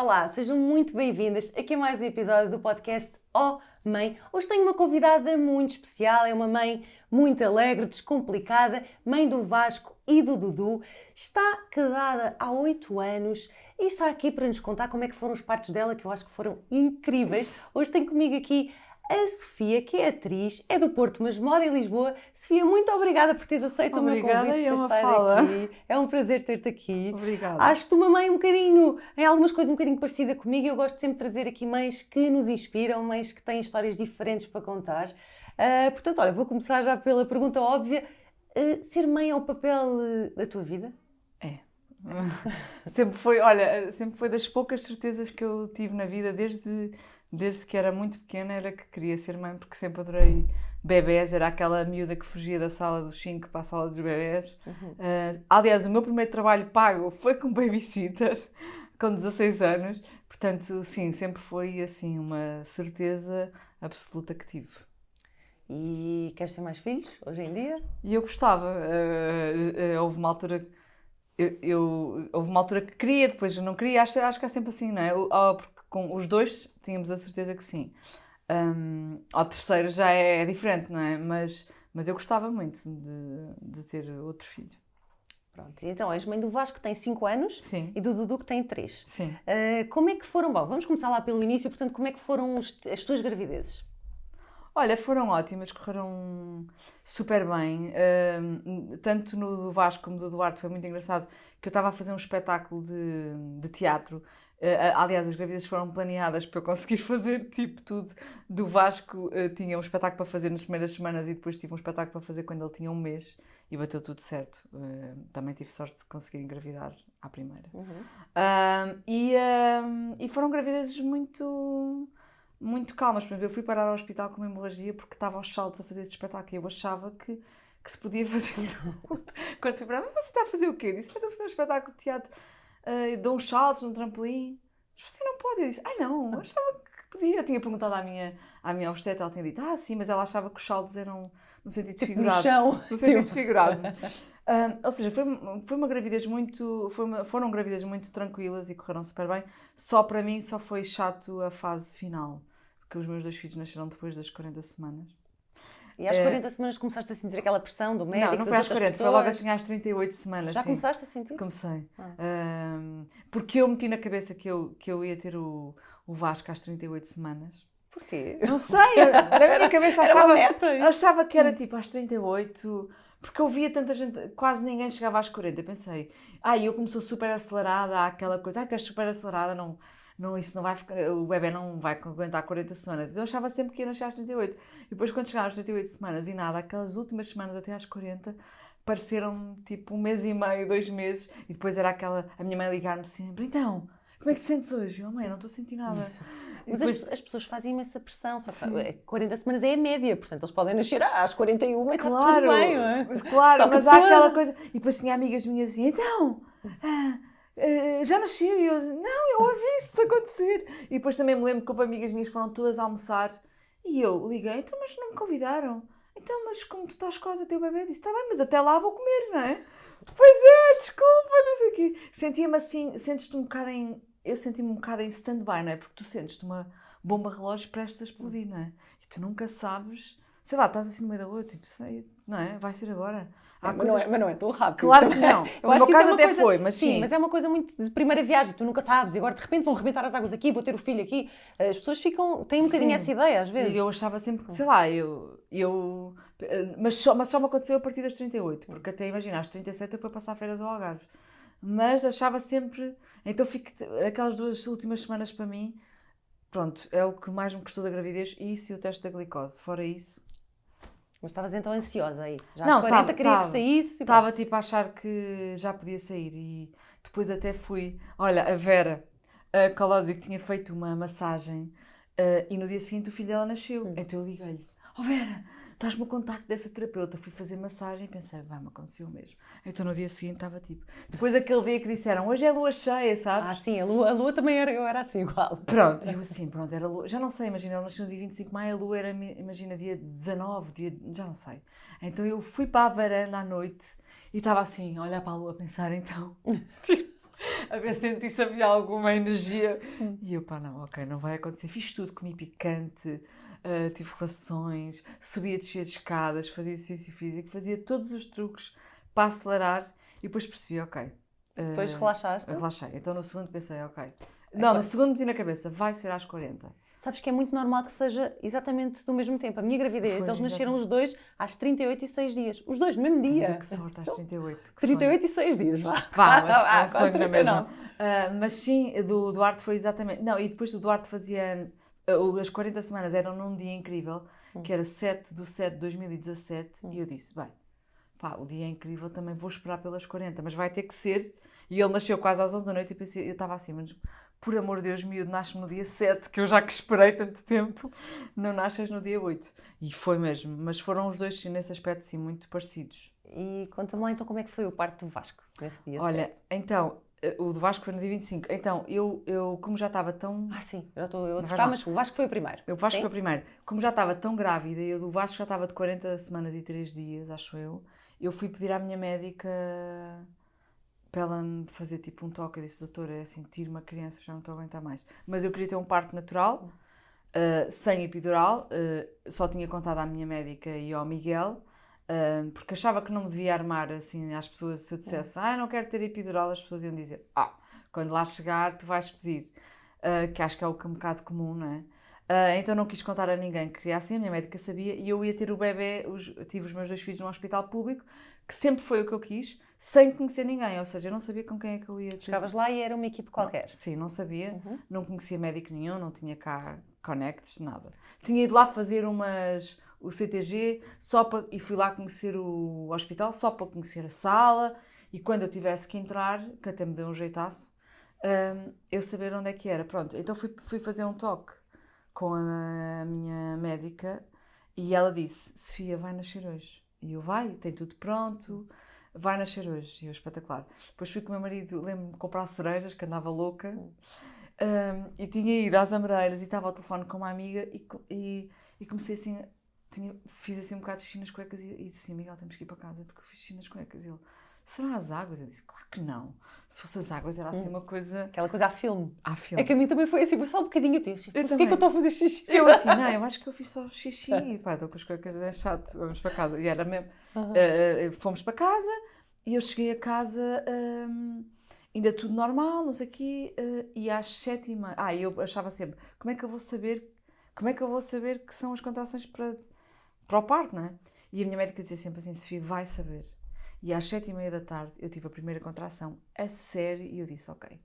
Olá, sejam muito bem-vindas aqui a mais um episódio do podcast Oh Mãe. Hoje tenho uma convidada muito especial, é uma mãe muito alegre, descomplicada, mãe do Vasco e do Dudu. Está casada há 8 anos e está aqui para nos contar como é que foram os partos dela, que eu acho que foram incríveis. Hoje tenho comigo aqui a Sofia, que é atriz, é do Porto, mas mora em Lisboa. Sofia, muito obrigada por teres aceito o meu convite para estar aqui. É um prazer ter-te aqui. Obrigada. Acho-te uma mãe um bocadinho, em algumas coisas um bocadinho parecida comigo. Eu gosto sempre de trazer aqui mães que nos inspiram, mães que têm histórias diferentes para contar. Portanto, olha, vou começar já pela pergunta óbvia. Ser mãe é o papel da tua vida? É. Sempre foi das poucas certezas que eu tive na vida, desde que era muito pequena, era que queria ser mãe, porque sempre adorei bebés, era aquela miúda que fugia da sala dos 5 para a sala dos bebés. Aliás, o meu primeiro trabalho pago foi como babysitter, com 16 anos, portanto, sim, sempre foi assim uma certeza absoluta que tive. E queres ter mais filhos, hoje em dia? E eu gostava, houve uma altura... houve uma altura que queria, depois eu não queria, acho que é sempre assim, não é? Porque com os dois tínhamos a certeza que sim. Ao terceiro já é diferente, não é? Mas eu gostava muito de ter outro filho. Pronto, então és mãe do Vasco, que tem 5 anos, Sim. e do Dudu, que tem 3. Sim. Como é que foram? Bom, vamos começar lá pelo início, portanto, como é que foram as tuas gravidezes? Olha, foram ótimas, correram super bem. Tanto no do Vasco como do Duarte foi muito engraçado, que eu estava a fazer um espetáculo de teatro. Aliás, as gravidezes foram planeadas para eu conseguir fazer tipo tudo. Do Vasco tinha um espetáculo para fazer nas primeiras semanas e depois tive um espetáculo para fazer quando ele tinha 1 mês e bateu tudo certo. Também tive sorte de conseguir engravidar à primeira. E foram gravidezes muito calmas. Por exemplo, eu fui parar ao hospital com uma hemorragia porque estava aos saltos a fazer esse espetáculo e eu achava que se podia fazer tudo. Quando fui parar, mas você está a fazer o quê? Eu disse, estou a fazer um espetáculo de teatro, dou uns saltos num trampolim. Mas você não pode. Eu disse, não, eu achava que podia. Eu tinha perguntado à minha obstetra, ela tinha dito, sim, mas ela achava que os saltos eram no sentido Tipo figurado. no chão. No sentido figurado. Ou seja, foi uma gravidez foram gravidezes muito tranquilas e correram super bem. Só para mim, só foi chato a fase final. Porque os meus 2 filhos nasceram depois das 40 semanas. E às 40 semanas começaste a sentir aquela pressão do médico? Não foi às 40, foi logo assim às 38 semanas. Já sim. começaste a sentir? Comecei. Porque eu meti na cabeça que eu ia ter o Vasco às 38 semanas. Porquê? Não sei, na minha cabeça achava que era tipo às 38, porque eu via tanta gente, quase ninguém chegava às 40. Eu pensei, eu como sou super acelerada, há aquela coisa, tu és super acelerada, isso não vai ficar, o bebê não vai aguentar 40 semanas. Então eu achava sempre que ia nascer às 38. E depois quando chegaram às 38 semanas e nada, aquelas últimas semanas até às 40, pareceram tipo 1 mês e meio, 2 meses, e depois era a minha mãe ligar-me sempre, então, como é que te sentes hoje? Eu, mãe, não estou a sentir nada. Mas depois... as pessoas fazem imensa pressão, só que 40 semanas é a média, portanto eles podem nascer às 41 e está tudo bem, não é? Claro, mas há aquela coisa... E depois tinha amigas minhas assim, então, já nasceu? E eu, não, eu ouvi isso acontecer. E depois também me lembro que houve amigas minhas que foram todas almoçar e eu liguei, então, mas não me convidaram? Então, mas como tu estás quase a ter o bebê? Disse, está bem, mas até lá vou comer, não é? Pois é, desculpa, não sei o quê. Sentia-me assim, sentes-te um bocado eu senti-me um bocado em stand-by, não é? Porque tu sentes-te uma bomba relógio prestes a explodir, não é? E tu nunca sabes, sei lá, estás assim no meio da outra, tipo, sei, não é? Vai ser agora. Mas não é tão rápido. Claro que não. No meu caso até foi, mas sim. Sim, mas é uma coisa muito de primeira viagem, tu nunca sabes, e agora de repente vão rebentar as águas aqui, vou ter o filho aqui. As pessoas têm um bocadinho essa ideia, às vezes. E eu achava sempre que, sei lá, mas só me aconteceu a partir das 38, porque até, imagina, às 37 eu fui passar férias ao Algarve. Mas achava sempre... Então aquelas 2 últimas semanas para mim, pronto, é o que mais me custou da gravidez, isso e o teste da glicose. Fora isso... Mas estavas então ansiosa aí? Já não, às 40 queria que saísse? Estava tipo a achar que já podia sair e depois até fui... Olha, a Vera, a Colossi, que tinha feito uma massagem e no dia seguinte o filho dela nasceu. Então eu liguei-lhe, Vera, dás-me o contacto dessa terapeuta. Fui fazer massagem e pensei, vai-me acontecer o mesmo. Então no dia seguinte estava tipo... Depois aquele dia que disseram, hoje é lua cheia, sabes? Sim, a lua também eu era assim igual. Pronto, eu assim, era lua. Já não sei, imagina, ela nasceu no dia 25 de maio, a lua era, imagina, dia 19, já não sei. Então eu fui para a varanda à noite e estava assim, a olhar para a lua a pensar, então... a ver se senti se havia alguma energia. E eu, pá, não, ok, não vai acontecer. Fiz tudo, comi picante, tive relações, subia, descia de escadas, fazia exercício físico, fazia todos os truques para acelerar e depois percebi, ok. Depois relaxaste? Relaxei. Então no segundo pensei, ok. Não, claro. no segundo meti na cabeça, vai ser às 40. Sabes que é muito normal que seja exatamente do mesmo tempo. A minha gravidez, eles nasceram os dois às 38 e 6 dias. Os dois, no mesmo dia. Que sorte, às 38. Que 38 e 6 dias, vá. Mas é um sonho na mesma. Mas sim, do Duarte foi exatamente... Não, e depois do Duarte fazia... as 40 semanas eram num dia incrível, que era 7/7 de 2017, e eu disse, bem, pá, o dia é incrível, também vou esperar pelas 40, mas vai ter que ser. E ele nasceu quase às 11 da noite e pensei, eu estava assim, mas por amor de Deus, miúdo, nasce no dia 7, que eu já que esperei tanto tempo, não nasces no dia 8. E foi mesmo, mas foram os dois, nesse aspecto, sim, muito parecidos. E conta-me lá então como é que foi o parto do Vasco nesse dia? Olha, 7? Então, o do Vasco foi no dia 25. Então, eu como já estava tão... Sim, já estou a trocar, mas o Vasco foi o primeiro. O Vasco foi o primeiro. Como já estava tão grávida, eu do Vasco já estava de 40 semanas e 3 dias, acho eu fui pedir à minha médica para ela me fazer tipo um toque. Eu disse, doutora, é assim, tiro uma criança, já não estou a aguentar mais. Mas eu queria ter um parto natural, sem epidural, só tinha contado à minha médica e ao Miguel, porque achava que não me devia armar assim às pessoas. Se eu dissesse, não quero ter epidural, as pessoas iam dizer, quando lá chegar tu vais pedir, que acho que é um bocado comum, não é? Então não quis contar a ninguém que queria assim, a minha médica sabia, e eu ia ter o bebê, tive os meus 2 filhos num hospital público, que sempre foi o que eu quis, sem conhecer ninguém, ou seja, eu não sabia com quem é que eu ia ter. Chegavas lá e era uma equipe qualquer? Sim, não sabia, não conhecia médico nenhum, não tinha cá connects, nada. Tinha ido lá fazer o CTG e fui lá conhecer o hospital só para conhecer a sala, e quando eu tivesse que entrar, que até me deu um jeitaço, eu saber onde é que era. Pronto, então fui fazer um toque com a minha médica e ela disse, Sofia, vai nascer hoje. E eu, tem tudo pronto, vai nascer hoje. E eu, espetacular. Depois fui com o meu marido, lembro-me, comprar cerejas, que andava louca, e tinha ido às Amoreiras e estava ao telefone com uma amiga e comecei assim, fiz assim um bocado de xixi nas cuecas e disse assim, Miguel, temos que ir para casa porque eu fiz xixi nas cuecas. E ele, será as águas? Eu disse, claro que não. Se fosse as águas era assim uma coisa... Aquela coisa a filme. Filme. É que a mim também foi assim, foi só um bocadinho. Eu disse, porquê que eu estou a fazer xixi? Eu assim, não, eu acho que eu fiz só xixi. E pá, estou com as cuecas, é chato, vamos para casa. E era mesmo... fomos para casa e eu cheguei a casa, ainda tudo normal, não sei o quê, e às 7h30... eu achava sempre, como é que eu vou saber que são as contrações para o parto, não é? E a minha médica dizia sempre assim, Sofia, vai saber. E às 7h30 da tarde eu tive a primeira contração a sério e eu disse, ok,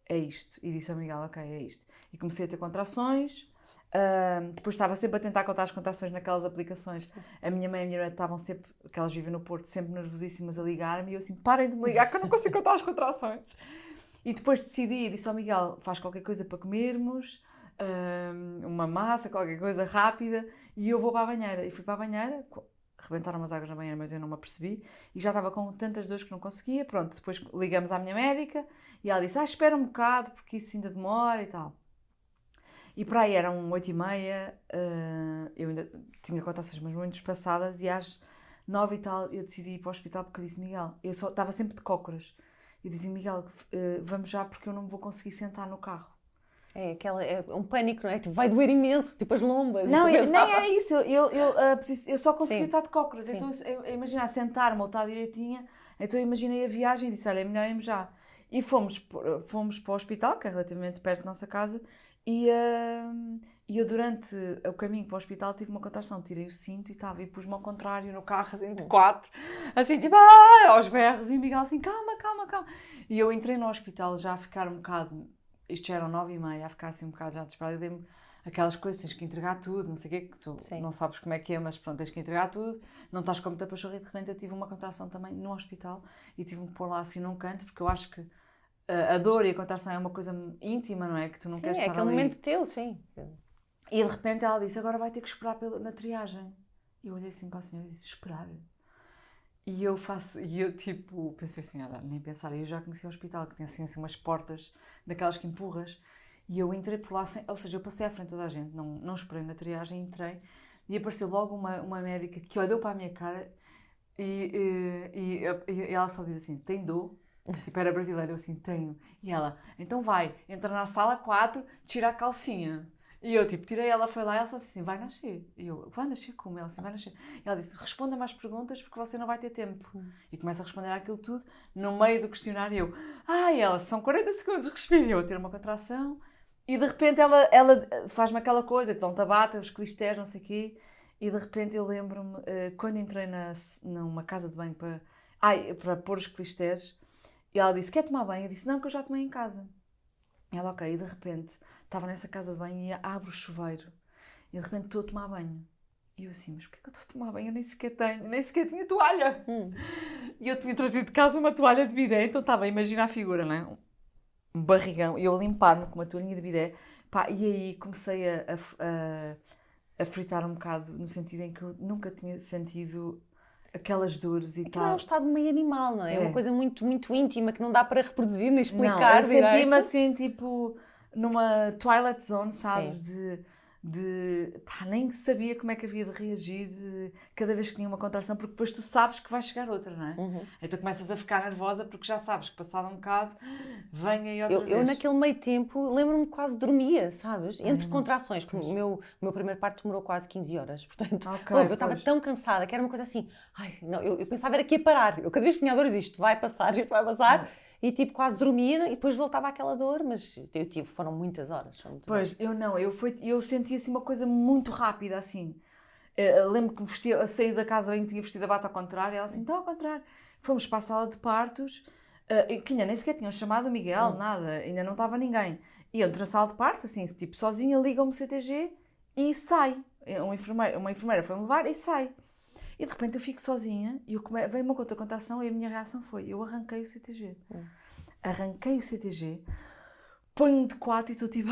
é isto. E disse ao Miguel, ok, é isto. E comecei a ter contrações, depois estava sempre a tentar contar as contrações naquelas aplicações. A minha mãe e a minha irmã estavam sempre, que elas vivem no Porto, sempre nervosíssimas a ligar-me e eu assim, parem de me ligar que eu não consigo contar as contrações. E depois decidi e disse ao Miguel, faz qualquer coisa para comermos, uma massa, qualquer coisa rápida, e eu vou para a banheira. E fui para a banheira, rebentaram as águas na banheira, mas eu não me apercebi, e já estava com tantas dores que não conseguia. Pronto, depois ligamos à minha médica, e ela disse, espera um bocado, porque isso ainda demora e tal. E por aí eram 8h30, eu ainda tinha contrações mas muito espaçadas, e às 9 e tal eu decidi ir para o hospital, porque eu disse, Miguel, eu só estava sempre de cócoras, eu dizia, Miguel, vamos já, porque eu não me vou conseguir sentar no carro. É um pânico, não é? Vai doer imenso, tipo as lombas. Não, nem é isso. Eu só conseguia estar de cócoras. Sim. Então, eu imaginava sentar-me ou estar direitinha. Então, eu imaginei a viagem e disse, olha, é melhor irmos já. E fomos para o hospital, que é relativamente perto da nossa casa. E eu, durante o caminho para o hospital, tive uma contração. Tirei o cinto e pus-me ao contrário no carro, assim, de 4. Assim, tipo, aos berros. E o Miguel assim, calma. E eu entrei no hospital já a ficar um bocado... Isto já eram 9h30, a ficar assim um bocado já desesperada. Eu dei-me aquelas coisas, tens que entregar tudo, não sei o quê, que tu não sabes como é que é, mas pronto, tens que entregar tudo, não estás com muita pachorra. E de repente eu tive uma contração também no hospital e tive-me pôr lá assim num canto, porque eu acho que a dor e a contração é uma coisa íntima, não é? Que tu não queres estar ali. É aquele momento teu, sim. E de repente ela disse, agora vai ter que esperar na triagem. E eu olhei assim para a senhora e disse, esperar? E eu tipo, pensei assim, nem pensar, eu já conheci o hospital, que tinha assim umas portas, daquelas que empurras, e eu entrei por lá, ou seja, eu passei à frente de toda a gente, não esperei na triagem, entrei, e apareceu logo uma médica que olhou para a minha cara, e ela só diz assim, tem dor? Tipo, era brasileira, eu assim, tenho. E ela, então vai, entra na sala 4, tira a calcinha. E eu, tipo, tirei, ela foi lá e ela só disse assim, vai nascer. E eu, vai nascer como? Ela assim, vai nascer. E ela disse, responda mais perguntas porque você não vai ter tempo. E começa a responder aquilo tudo, no meio do questionário eu, e ela, são 40 segundos, respira. E eu a ter uma contração. E de repente ela faz-me aquela coisa, que dão tabata, os clisters, não sei o quê. E de repente eu lembro-me, quando entrei numa casa de banho para pôr os clisters, e ela disse, quer tomar banho? Eu disse, não, que eu já tomei em casa. E ela, ok, e de repente estava nessa casa de banho e abre o chuveiro e de repente estou a tomar banho. E eu assim, mas porquê que eu estou a tomar banho? Eu nem sequer tinha toalha. E eu tinha trazido de casa uma toalha de bidé, então estava a imaginar a figura, não é? Um barrigão, e eu a limpar-me com uma toalhinha de bidé. Pá, e aí comecei a fritar um bocado, no sentido em que eu nunca tinha sentido aquelas dores e Aquilo é um tal. estado meio animal, não é? É uma É. coisa muito, muito íntima que não dá para reproduzir nem Não, explicar eu senti-me direito. assim, tipo, numa Twilight Zone, sabes? Sim. Pá, nem sabia como é que havia de reagir cada vez que tinha uma contração, porque depois tu sabes que vai chegar outra, não é? Então começas a ficar nervosa porque já sabes que passado um bocado vem aí outra Eu vez. naquele meio tempo, lembro-me que quase dormia, sabes? Entre não. contrações, que Pois. o meu primeiro parto demorou quase 15 horas. Portanto, Ok, eu estava pois. tão cansada que era uma coisa assim. Ai, não, eu pensava era que ia parar. Eu cada vez que tinha dores, isto vai passar. E tipo, quase dormia e depois voltava àquela dor, mas eu tive, foram muitas horas. Pois, eu não, eu senti assim uma coisa muito rápida, assim. Lembro que saí da casa bem, tinha vestido a bata ao contrário, e ela assim, está ao contrário. Fomos para a sala de partos, que ainda nem sequer tinham chamado o Miguel, nada, ainda não estava ninguém. E entro na sala de partos, assim, tipo, sozinha, ligam-me o CTG e sai. Uma enfermeira foi-me levar e sai. E de repente eu fico sozinha e veio uma outra contração e a minha reação foi, eu arranquei o CTG. Arranquei o CTG, ponho-me de quatro e estou tipo...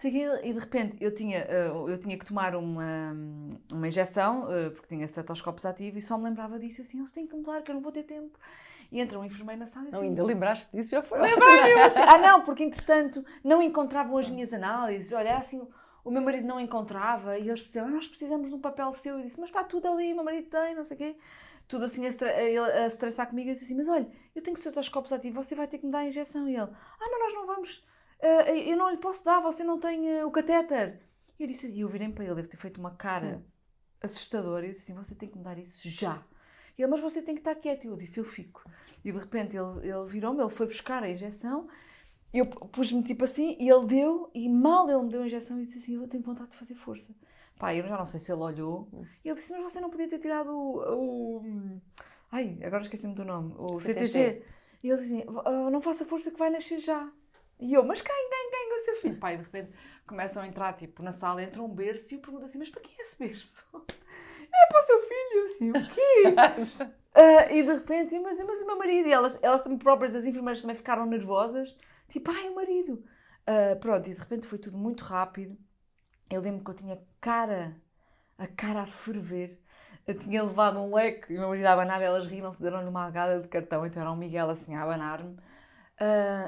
e de repente eu tinha que tomar uma injeção, porque tinha estetoscópios ativos e só me lembrava disso. Eu assim, eles têm que me dar, que eu não vou ter tempo. E entra um enfermeiro na sala e Não, assim... ainda lembraste disso, já foi Lembrei-me, eu assim, não, porque entretanto não encontravam as minhas análises. Olha, assim, o meu marido não encontrava e eles precisavam, nós precisamos de um papel seu. E disse, mas está tudo ali, meu marido tem, não sei o quê. Tudo assim a estressar comigo. Eu disse assim, mas olha, eu tenho estetoscópios ativos, você vai ter que me dar a injeção. E ele, mas nós não vamos, eu não lhe posso dar, você não tem o catéter. E eu disse, e eu virei para ele, deve ter feito uma cara assustadora. E eu disse assim, você tem que me dar isso já. E ele, mas você tem que estar quieto. E eu disse, eu fico. E de repente ele virou-me, ele foi buscar a injeção. Eu pus-me tipo assim e ele deu, e mal ele me deu a injeção e disse assim, eu tenho vontade de fazer força. Pá, eu já não sei se ele olhou. E ele disse, mas você não podia ter tirado Ai, agora esqueci-me do nome. O CTG. E ele disse assim, não faça força que vai nascer já. E eu, mas quem é o seu filho? Pá, e de repente começam a entrar, tipo, na sala, entra um berço e eu pergunto assim, mas para que é esse berço? É para o seu filho. Eu assim, o quê? E de repente, mas o meu marido. E elas também próprias, as enfermeiras também ficaram nervosas. Tipo, o marido. Pronto, e de repente foi tudo muito rápido. Eu lembro que eu tinha a cara a ferver. Eu tinha levado um leque e o meu marido a abanar, elas riram-se, deram-lhe uma agada de cartão, então era um Miguel assim a abanar-me.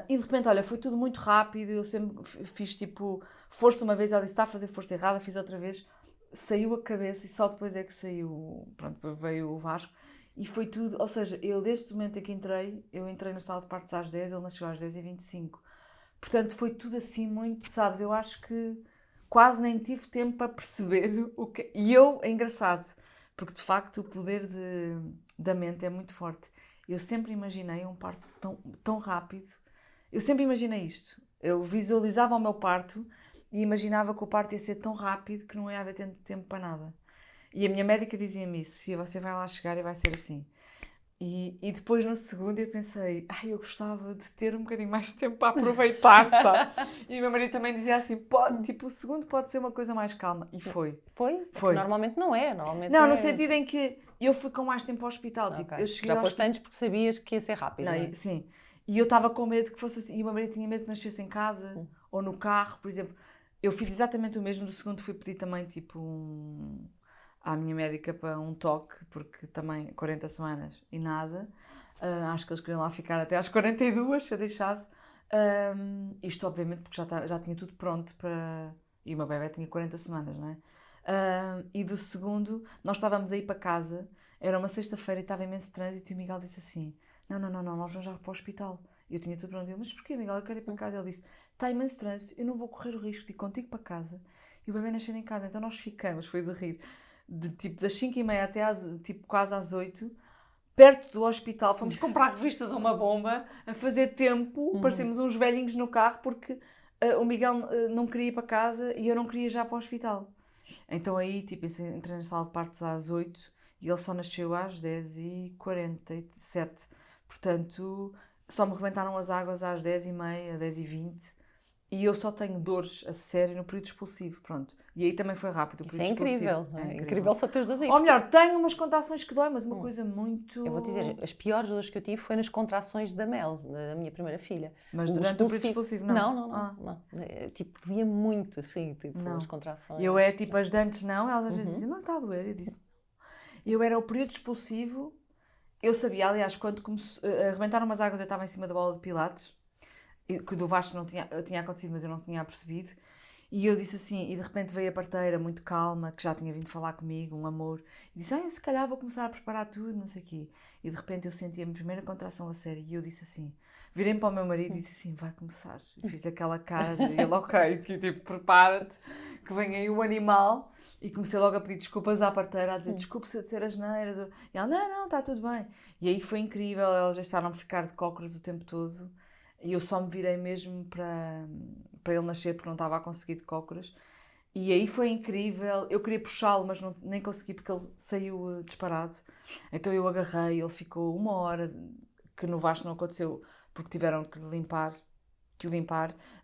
E de repente, olha, foi tudo muito rápido. Eu sempre fiz tipo força uma vez, ela disse, está a fazer força errada, fiz outra vez. Saiu a cabeça e só depois é que saiu, pronto, veio o Vasco. E foi tudo, ou seja, eu desde o momento em que eu entrei na sala de partos às 10, ele nasceu às 10h25. Portanto, foi tudo assim muito, sabes, eu acho que quase nem tive tempo para perceber o que... E é engraçado, porque de facto o poder da mente é muito forte. Eu sempre imaginei um parto tão rápido. Eu sempre imaginei isto. Eu visualizava o meu parto e imaginava que o parto ia ser tão rápido que não ia haver tempo para nada. E a minha médica dizia-me isso, se você vai lá chegar e vai ser assim. E depois no segundo eu pensei, eu gostava de ter um bocadinho mais de tempo para aproveitar, sabe? E o meu marido também dizia assim, tipo, o segundo pode ser uma coisa mais calma. E foi. Foi? Foi. Normalmente não é. Normalmente Não, é... no sentido em que eu fui com mais tempo ao hospital. Okay. Tipo, eu cheguei já foste antes porque sabias que ia ser rápido, não é? Sim. E eu estava com medo que fosse assim. E o meu marido tinha medo que nascesse em casa ou no carro, por exemplo. Eu fiz exatamente o mesmo. Do segundo fui pedir também, tipo, à minha médica para um toque, porque também 40 semanas e nada. Acho que eles queriam lá ficar até às 42, se eu deixasse. Isto, obviamente, porque já tinha tudo pronto para... E o meu bebé tinha 40 semanas, não é? E do segundo, nós estávamos a ir para casa, era uma sexta-feira e estava imenso trânsito e o Miguel disse assim, não, nós vamos já para o hospital. E eu tinha tudo pronto. Eu, mas porquê, Miguel? Eu quero ir para casa. Ele disse, está imenso trânsito, eu não vou correr o risco de ir contigo para casa e o bebê nascer em casa. Então nós ficamos, foi de rir, de tipo das 5h30 até tipo quase às 8, perto do hospital. Fomos comprar revistas a uma bomba, a fazer tempo, parecemos uns velhinhos no carro, porque o Miguel não queria ir para casa e eu não queria ir já para o hospital. Então aí, tipo, entrei na sala de partos às 8 e ele só nasceu às 10h47. Portanto, só me rebentaram as águas às 10h30, 10h20. E eu só tenho dores a sério no período expulsivo, pronto. E aí também foi rápido o Isso período expulsivo. incrível, não é? Incrível só ter os dois aí. Ou melhor, tenho umas contrações que dói, mas uma coisa muito... Eu vou dizer, as piores dores que eu tive foi nas contrações da Mel, da minha primeira filha. Mas durante o período expulsivo, não? Não. Tipo, doía muito, assim, tipo, as contrações. Eu tipo, as dantes não, elas às vezes diziam, não está a doer. Eu disse, eu era o período expulsivo, eu sabia, aliás, quando arrebentaram umas águas, eu estava em cima da bola de pilates, que do Vasco não tinha acontecido, mas eu não tinha percebido. E eu disse assim, e de repente veio a parteira, muito calma, que já tinha vindo falar comigo, um amor, e disse, eu se calhar vou começar a preparar tudo, não sei o quê. E de repente eu senti a minha primeira contração a sério, e eu disse assim, virei para o meu marido e disse assim, vai começar. E fiz aquela cara de, ele, ok, que tipo, prepara-te, que vem aí o animal. E comecei logo a pedir desculpas à parteira, a dizer, desculpe se eu disser as neiras. E ela, não, está tudo bem. E aí foi incrível, elas deixaram-me ficar de cócoras o tempo todo. E eu só me virei mesmo para ele nascer, porque não estava a conseguir de cócoras. E aí foi incrível. Eu queria puxá-lo, mas nem consegui, porque ele saiu disparado. Então eu agarrei, ele ficou 1 hora, que no Vasco não aconteceu, porque tiveram que o limpar,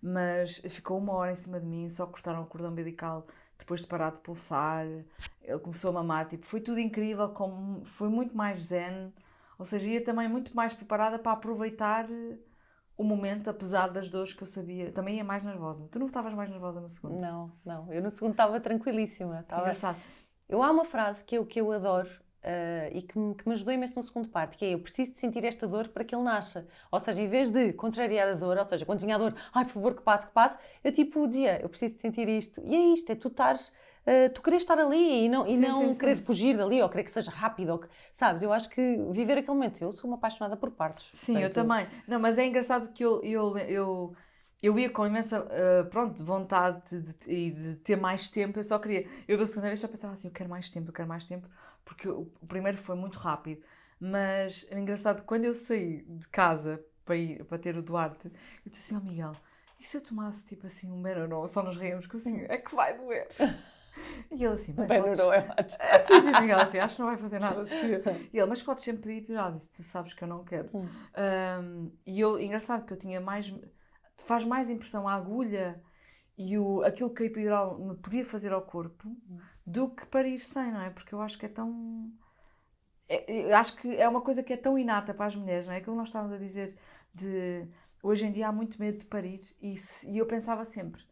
mas ficou 1 hora em cima de mim, só cortaram o cordão umbilical, depois de parar de pulsar. Ele começou a mamar, tipo, foi tudo incrível, foi muito mais zen, ou seja, ia também muito mais preparada para aproveitar o momento, apesar das dores que eu sabia. Também ia mais nervosa. Tu não estavas mais nervosa no segundo? Não. Eu no segundo estava tranquilíssima. Engraçado. Há uma frase que eu adoro e que me ajudou imenso no segundo parto, que é, eu preciso de sentir esta dor para que ele nasça. Ou seja, em vez de contrariar a dor, ou seja, quando vinha a dor, ai, por favor, que passe, eu tipo dizia, eu preciso de sentir isto. E é isto, é tu estares... tu queres estar ali e não querer fugir dali ou querer que seja rápido, ou sabes? Eu acho que viver aquele momento, eu sou uma apaixonada por partos. Sim, portanto... eu também. Não, mas é engraçado que eu ia com imensa vontade de ter mais tempo. Eu só queria, eu da segunda vez já pensava assim, eu quero mais tempo, porque o primeiro foi muito rápido. Mas é engraçado, quando eu saí de casa para ter o Duarte, eu disse assim, Miguel, e se eu tomasse tipo assim um Benuron? Só nos ríamos, porque assim, é que vai doer. E ele assim, Benuron é ótimo. Tipo, Miguel assim, acho que não vai fazer nada. E ele, mas podes sempre pedir pior. Disse, tu sabes que eu não quero. E eu, engraçado que eu tinha faz mais impressão a agulha e aquilo que a epidural me podia fazer ao corpo do que parir sem, não é? Porque eu acho que é tão... acho que é uma coisa que é tão inata para as mulheres, não é? Aquilo que nós estávamos a dizer de... Hoje em dia há muito medo de parir e eu pensava sempre,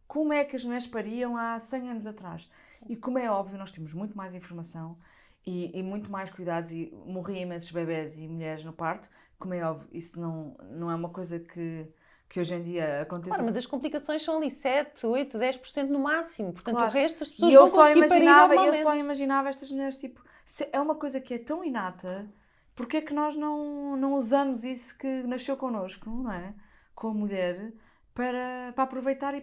como é que as mulheres pariam há 100 anos atrás? E como é óbvio, nós temos muito mais informação e muito mais cuidados e morriam imensos bebés e mulheres no parto, como é óbvio, isso não é uma coisa que hoje em dia acontece. Claro, mas as complicações são ali 7, 8, 10% no máximo, portanto claro. O resto as pessoas vão conseguir parir normalmente. Eu só imaginava estas mulheres, tipo, se é uma coisa que é tão inata, porque é que nós não usamos isso que nasceu connosco, não é? Com a mulher, para aproveitar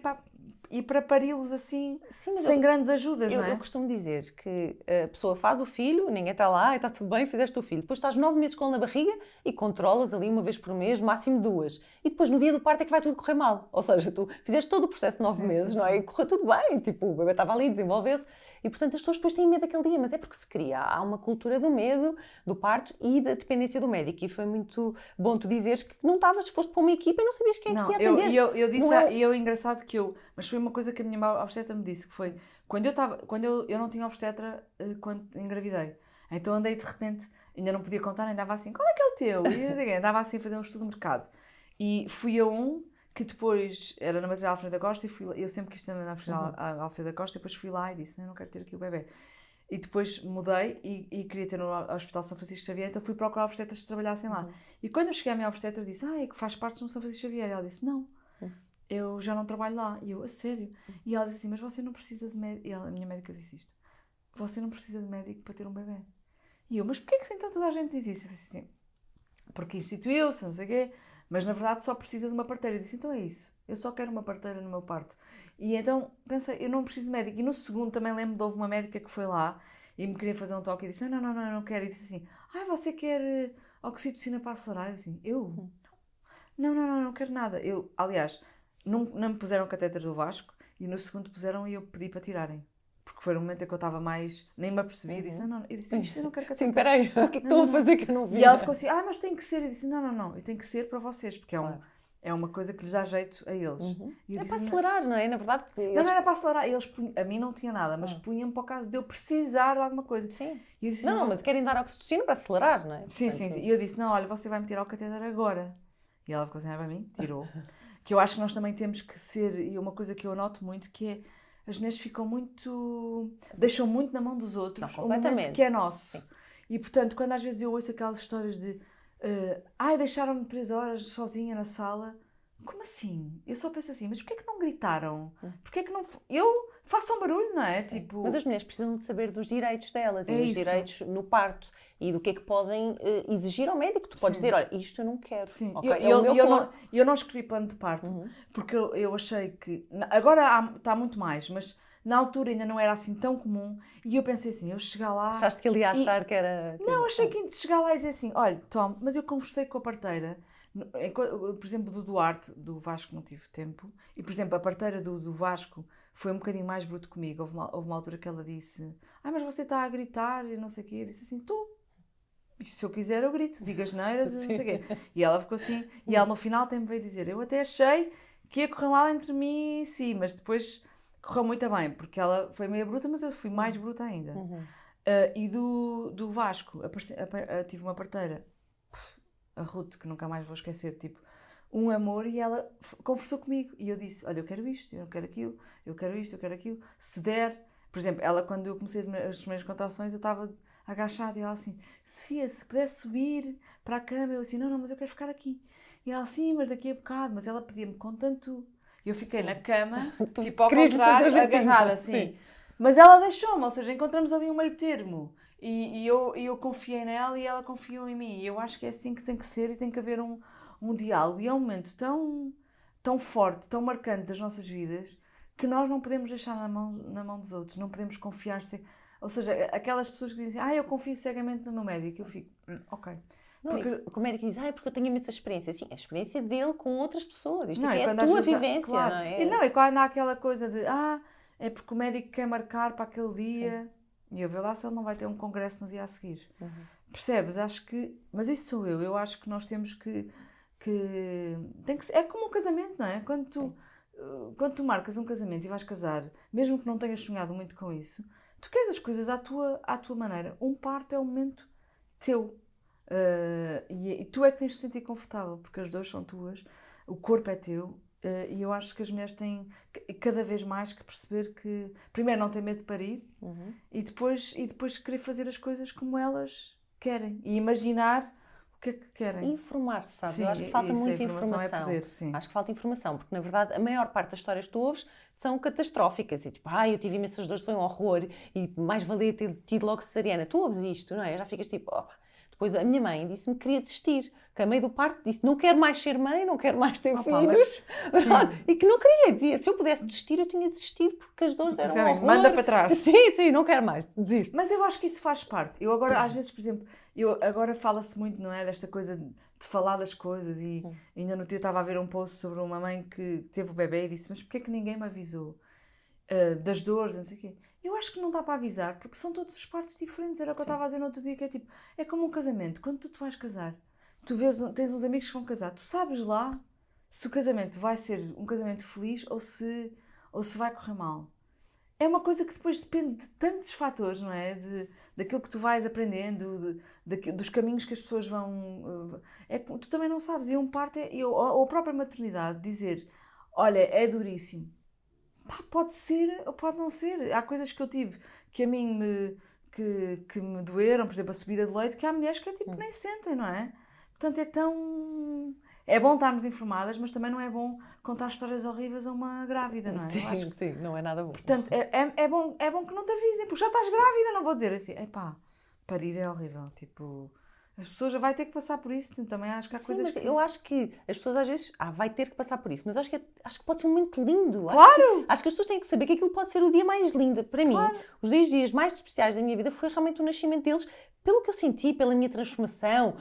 e para pari-los assim, sim, sem grandes ajudas, não é? Eu costumo dizer que a pessoa faz o filho, ninguém está lá, e está tudo bem, fizeste o filho. Depois estás 9 meses com ele na barriga e controlas ali uma vez por mês, máximo 2. E depois no dia do parto é que vai tudo correr mal. Ou seja, tu fizeste todo o processo de 9 meses, não é? E correu tudo bem, tipo, o bebê estava ali, desenvolveu-se. E portanto as pessoas depois têm medo daquele dia, mas é porque se cria. Há uma cultura do medo, do parto e da dependência do médico. E foi muito bom tu dizeres que não estavas exposto para uma equipa e não sabias quem é que ia atender. Eu disse, e eu engraçado que mas foi uma coisa que a minha obstetra me disse, que foi, quando eu não tinha obstetra quando engravidei, então andei de repente, ainda não podia contar, andava assim, qual é que é o teu? E andava assim a fazer um estudo de mercado. E fui a que depois era na Maternidade Alfredo da Costa, e eu sempre quis ter na Maternidade Alfredo da Costa, e depois fui lá e disse, não quero ter aqui o bebê. E depois mudei e queria ter no Hospital São Francisco Xavier, então fui procurar obstetras que trabalhassem lá. E quando eu cheguei à minha obstetra, disse, é que faz parte no São Francisco Xavier. E ela disse, não, eu já não trabalho lá. E eu, a sério? E ela disse assim, mas você não precisa de médico. E a minha médica disse isto, você não precisa de médico para ter um bebê. E eu, mas porquê que então toda a gente diz isso? Eu disse assim, porque instituiu-se, não sei o quê, mas na verdade só precisa de uma parteira. Eu disse, então é isso, eu só quero uma parteira no meu parto. E então pensei, eu não preciso de médico. E no segundo também lembro de houve uma médica que foi lá e me queria fazer um toque e disse, não, não, não, não quero. E disse assim, você quer oxitocina para acelerar? Eu assim, eu? Não, não, não, não quero nada. Eu, aliás, não me puseram catéter do Vasco e no segundo puseram e eu pedi para tirarem. Porque foi no momento em que eu estava mais, nem me apercebi, e disse, não, não, eu disse, isto eu não quero catéter. Sim, peraí, o que é que Não, estão não, a fazer que eu não vi? E ela ficou assim, mas tem que ser. Eu disse, não, não, não, tem que ser para vocês, porque Claro. é uma coisa que lhes dá jeito a eles. E eu É disse, para acelerar, não é? Na verdade, não era para acelerar, a mim não tinha nada, mas punham-me para o caso de eu precisar de alguma coisa. Sim. E eu disse, Não, mas querem dar oxitocina para acelerar, não é? Sim, sim, sim. E eu disse, não, olha, você vai me tirar o catéter agora. E ela ficou assim, para mim, tirou. Que eu acho que nós também temos que ser, e uma coisa que eu noto muito, que é, as mulheres ficam muito, deixam muito na mão dos outros, Não, o momento que é nosso. Sim. E portanto, quando às vezes eu ouço aquelas histórias de, deixaram-me 3 horas sozinha na sala, como assim? Eu só penso assim, mas porquê é que não gritaram? Porquê é que não... Façam barulho, não é? Tipo... Mas as mulheres precisam de saber dos direitos delas e É dos isso. direitos no parto e do que é que podem exigir ao médico. Tu podes dizer, olha, isto eu não quero. Sim, Okay? eu não escrevi plano de parto, porque eu achei que... Agora está muito mais, mas na altura ainda não era assim tão comum e eu pensei assim, eu chegar lá... Achaste que ele ia achar que era... Não, achei que ia chegar lá e dizer assim, olha, Tom, mas eu conversei com a parteira, por exemplo, do Duarte, do Vasco não tive tempo, e por exemplo, a parteira do Vasco foi um bocadinho mais bruto comigo. Houve uma altura que ela disse, mas você está a gritar e não sei o quê. Eu disse assim, estou. Se eu quiser eu grito, digo asneiras e não sei o quê. E ela ficou assim, e ela no final também veio dizer, eu até achei que ia correr mal entre mim e si, mas depois correu muito bem, porque ela foi meio bruta, mas eu fui mais bruta ainda. E do Vasco, tive uma parteira, a Ruth, que nunca mais vou esquecer, tipo, um amor, e ela conversou comigo e eu disse, olha, eu quero isto, eu não quero aquilo, eu quero isto, eu quero aquilo, se der, por exemplo, ela quando eu comecei as primeiras contrações eu estava agachada e ela assim, Sofia, se pudesse subir para a cama, eu assim, não, mas eu quero ficar aqui. E ela assim, mas daqui a bocado, mas ela pedia-me com tanto... Eu fiquei na cama, tipo ao contrário, agarrada assim. Mas ela deixou-me, ou seja, encontramos ali um meio termo. E eu confiei nela e ela confiou em mim. E eu acho que é assim que tem que ser e tem que haver um diálogo. E é um momento tão forte, tão marcante das nossas vidas, que nós não podemos deixar na mão dos outros, não podemos confiar. Ou seja, aquelas pessoas que dizem, eu confio cegamente no meu médico, eu fico, ok. Não, porque o médico diz, porque eu tenho imensa experiência. Sim, é a experiência dele com outras pessoas. Isto não, aqui é a tua vivência, claro. não é? E quando há aquela coisa de, é porque o médico quer marcar para aquele dia, e eu vejo lá se ele não vai ter um congresso no dia a seguir. Percebes? Acho que, mas isso sou eu acho que nós temos que tem que ser, é como um casamento, não é? Quando tu marcas um casamento e vais casar, mesmo que não tenhas sonhado muito com isso, tu queres as coisas à tua maneira. Um parto é um momento teu. E tu é que tens de se sentir confortável, porque as dores são tuas, o corpo é teu, e eu acho que as mulheres têm cada vez mais que perceber que, primeiro, não ter medo de parir, e depois querer fazer as coisas como elas querem, e imaginar o que é que querem. Informar-se, sabes? Sim, eu acho que falta muita informação. informação. É poder, sim. Acho que falta informação, porque na verdade a maior parte das histórias que tu ouves são catastróficas. E tipo, eu tive imensas dores, foi um horror, e mais valia ter tido logo cesariana. Tu ouves isto, não é? Já ficas tipo, Depois a minha mãe disse-me que queria desistir, que a meio do parto disse, não quero mais ser mãe, não quero mais ter filhos. E que não queria, dizia, se eu pudesse desistir, eu tinha desistido, porque as dores eram um horror. Manda para trás. Sim, não quero mais, desisto. Mas eu acho que isso faz parte. Eu agora, às vezes, por exemplo, agora fala-se muito, não é, desta coisa de falar das coisas, e ainda no dia estava a ver um post sobre uma mãe que teve o bebê e disse, mas porquê é que ninguém me avisou das dores, não sei o quê. Eu acho que não dá para avisar, porque são todas as partes diferentes. Era o que eu estava a dizer no outro dia, que é tipo, é como um casamento. Quando tu te vais casar, tens uns amigos que vão casar, tu sabes lá se o casamento vai ser um casamento feliz ou se vai correr mal. É uma coisa que depois depende de tantos fatores, não é? Daquilo que tu vais aprendendo, dos caminhos que as pessoas vão... tu também não sabes. E um parto ou a própria maternidade, dizer, olha, é duríssimo. Pode ser ou pode não ser. Há coisas que eu tive que a mim que me doeram, por exemplo, a subida de leite, que há mulheres que nem sentem, não é? Portanto, é bom estarmos informadas, mas também não é bom contar histórias horríveis a uma grávida, não é? Sim, não é nada bom. Portanto, é bom que não te avisem, porque já estás grávida, não vou dizer assim, parir é horrível, tipo, As pessoas já vai ter que passar por isso, também acho que há Sim, coisas mas que... eu acho que as pessoas às vezes, vai ter que passar por isso, mas acho que pode ser muito lindo. Claro! Acho que as pessoas têm que saber que aquilo pode ser o dia mais lindo. Para mim, os 2 dias mais especiais da minha vida foi realmente o nascimento deles, pelo que eu senti, pela minha transformação.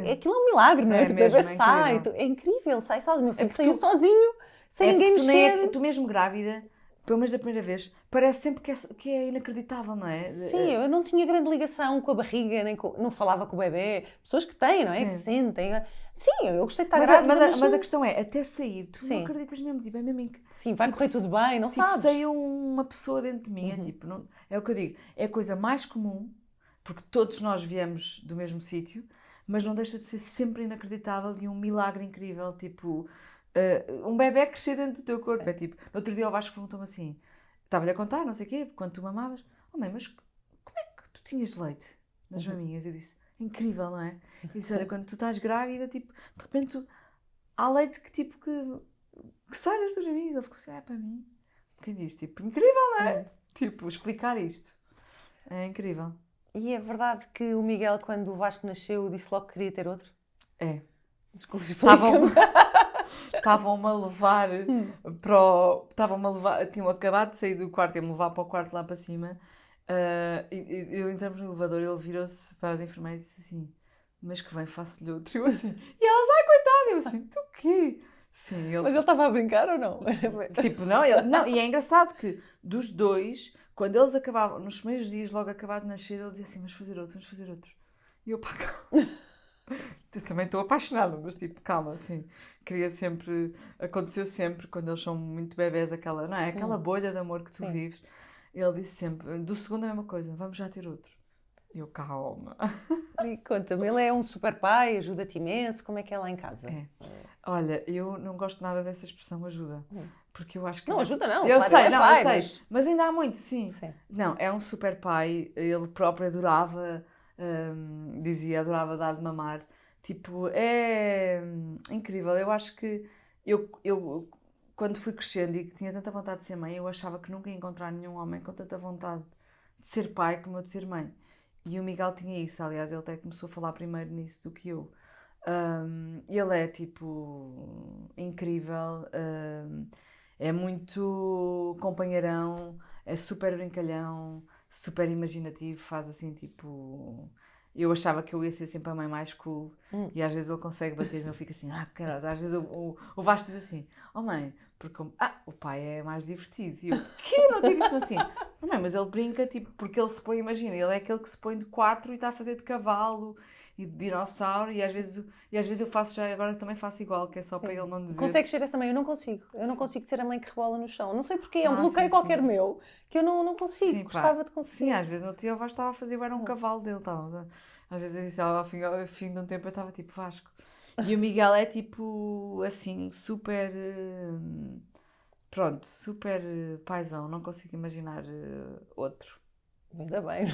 Aquilo é um milagre, não é? É Tipo, mesmo, bebê é sai, incrível. é incrível, sai sozinho. O meu filho porque saiu sozinho, sem ninguém porque mexer. tu mesmo grávida, pelo menos a primeira vez, parece sempre que é inacreditável, não é? Sim, eu não tinha grande ligação com a barriga, não falava com o bebê. Pessoas que têm, não é? Que Sim. sentem. Sim, eu gostei de estar Mas, grávida, mas a questão é, até sair, tu não Sim. acreditas mesmo, tipo, é mesmo Sim, vai correr tudo bem, não tipo, sabes. saiu uma pessoa dentro de mim, é tipo, não, é o que eu digo, é a coisa mais comum, porque todos nós viemos do mesmo sítio, mas não deixa de ser sempre inacreditável e um milagre incrível, tipo, um bebé crescer dentro do teu corpo. Sim. É tipo, no outro dia o Vasco perguntou-me assim, estava-lhe a contar, não sei o quê, quando tu mamavas, oh mãe, mas como é que tu tinhas leite nas maminhas? Eu disse, incrível, não é? E disse, olha, quando tu estás grávida, tipo, de repente há leite que tipo que sai das tuas maminhas. Ele ficou assim, para mim. Quem diz, tipo, incrível, não é? Tipo, explicar isto. É incrível. E é verdade que o Miguel, quando o Vasco nasceu, disse logo que queria ter outro? É. Desculpa, explica-me. Estavam-me a levar para o... Estavam-me a levar... Tinham acabado de sair do quarto, iam-me levar para o quarto lá para cima. Eu entramos no elevador, ele virou-se para as enfermeiras e disse assim, mas que vem, faço-lhe outro. Eu assim, e elas, ai, coitada! Eu assim, tu o quê? Sim, Mas ele estava a brincar ou não? Tipo, não, e é engraçado que dos dois, quando eles acabavam, nos primeiros dias, logo acabado de nascer, ele dizia assim, vamos fazer outro. E eu, pá, calma. Eu também estou apaixonada, mas tipo, calma, assim, queria sempre, aconteceu sempre, quando eles são muito bebés, aquela, não é? Aquela bolha de amor que tu Sim. vives. Ele disse sempre, do segundo a mesma coisa, vamos já ter outro. E eu, calma. E conta-me, ele é um super pai, ajuda-te imenso, como é que é lá em casa? É. Olha, eu não gosto nada dessa expressão ajuda, porque eu acho que... Não, ajuda não, Eu claro, sei, ele é não, pai, eu sei, mas... mas ainda há muito, sim. Sim. Não, é um super pai, ele próprio adorava, dizia, adorava dar de mamar. Tipo, é incrível. Eu acho que eu, quando fui crescendo e que tinha tanta vontade de ser mãe, eu achava que nunca ia encontrar nenhum homem com tanta vontade de ser pai como eu de ser mãe. E o Miguel tinha isso, aliás, ele até começou a falar primeiro nisso do que eu. Ele é tipo incrível, é muito companheirão, é super brincalhão, super imaginativo, faz assim tipo. Eu achava que eu ia ser sempre a mãe mais cool e às vezes ele consegue bater e eu fico assim, caralho. Às vezes o Vasco diz assim, oh mãe, porque o pai é mais divertido. E eu, que? Não digo isso assim. Oh, mãe, mas ele brinca tipo, porque ele se põe, imagina, ele é aquele que se põe de 4 e está a fazer de cavalo e de dinossauro e às vezes eu faço já, agora também faço igual, que é só Sim. para ele não dizer. Consegues ser essa mãe? Eu não consigo. Eu não consigo ser a mãe que rebola no chão. Não sei porquê, é um bloqueio Sim, qualquer sim. meu que eu não consigo. Sim, Gostava de Sim, conseguir. às vezes no tio eu estava a fazer, eu era um cavalo dele, estava. Às vezes eu disse, ao fim de um tempo eu estava tipo Vasco. E o Miguel é tipo, assim, super, pronto, super paizão, não consigo imaginar outro. Ainda bem.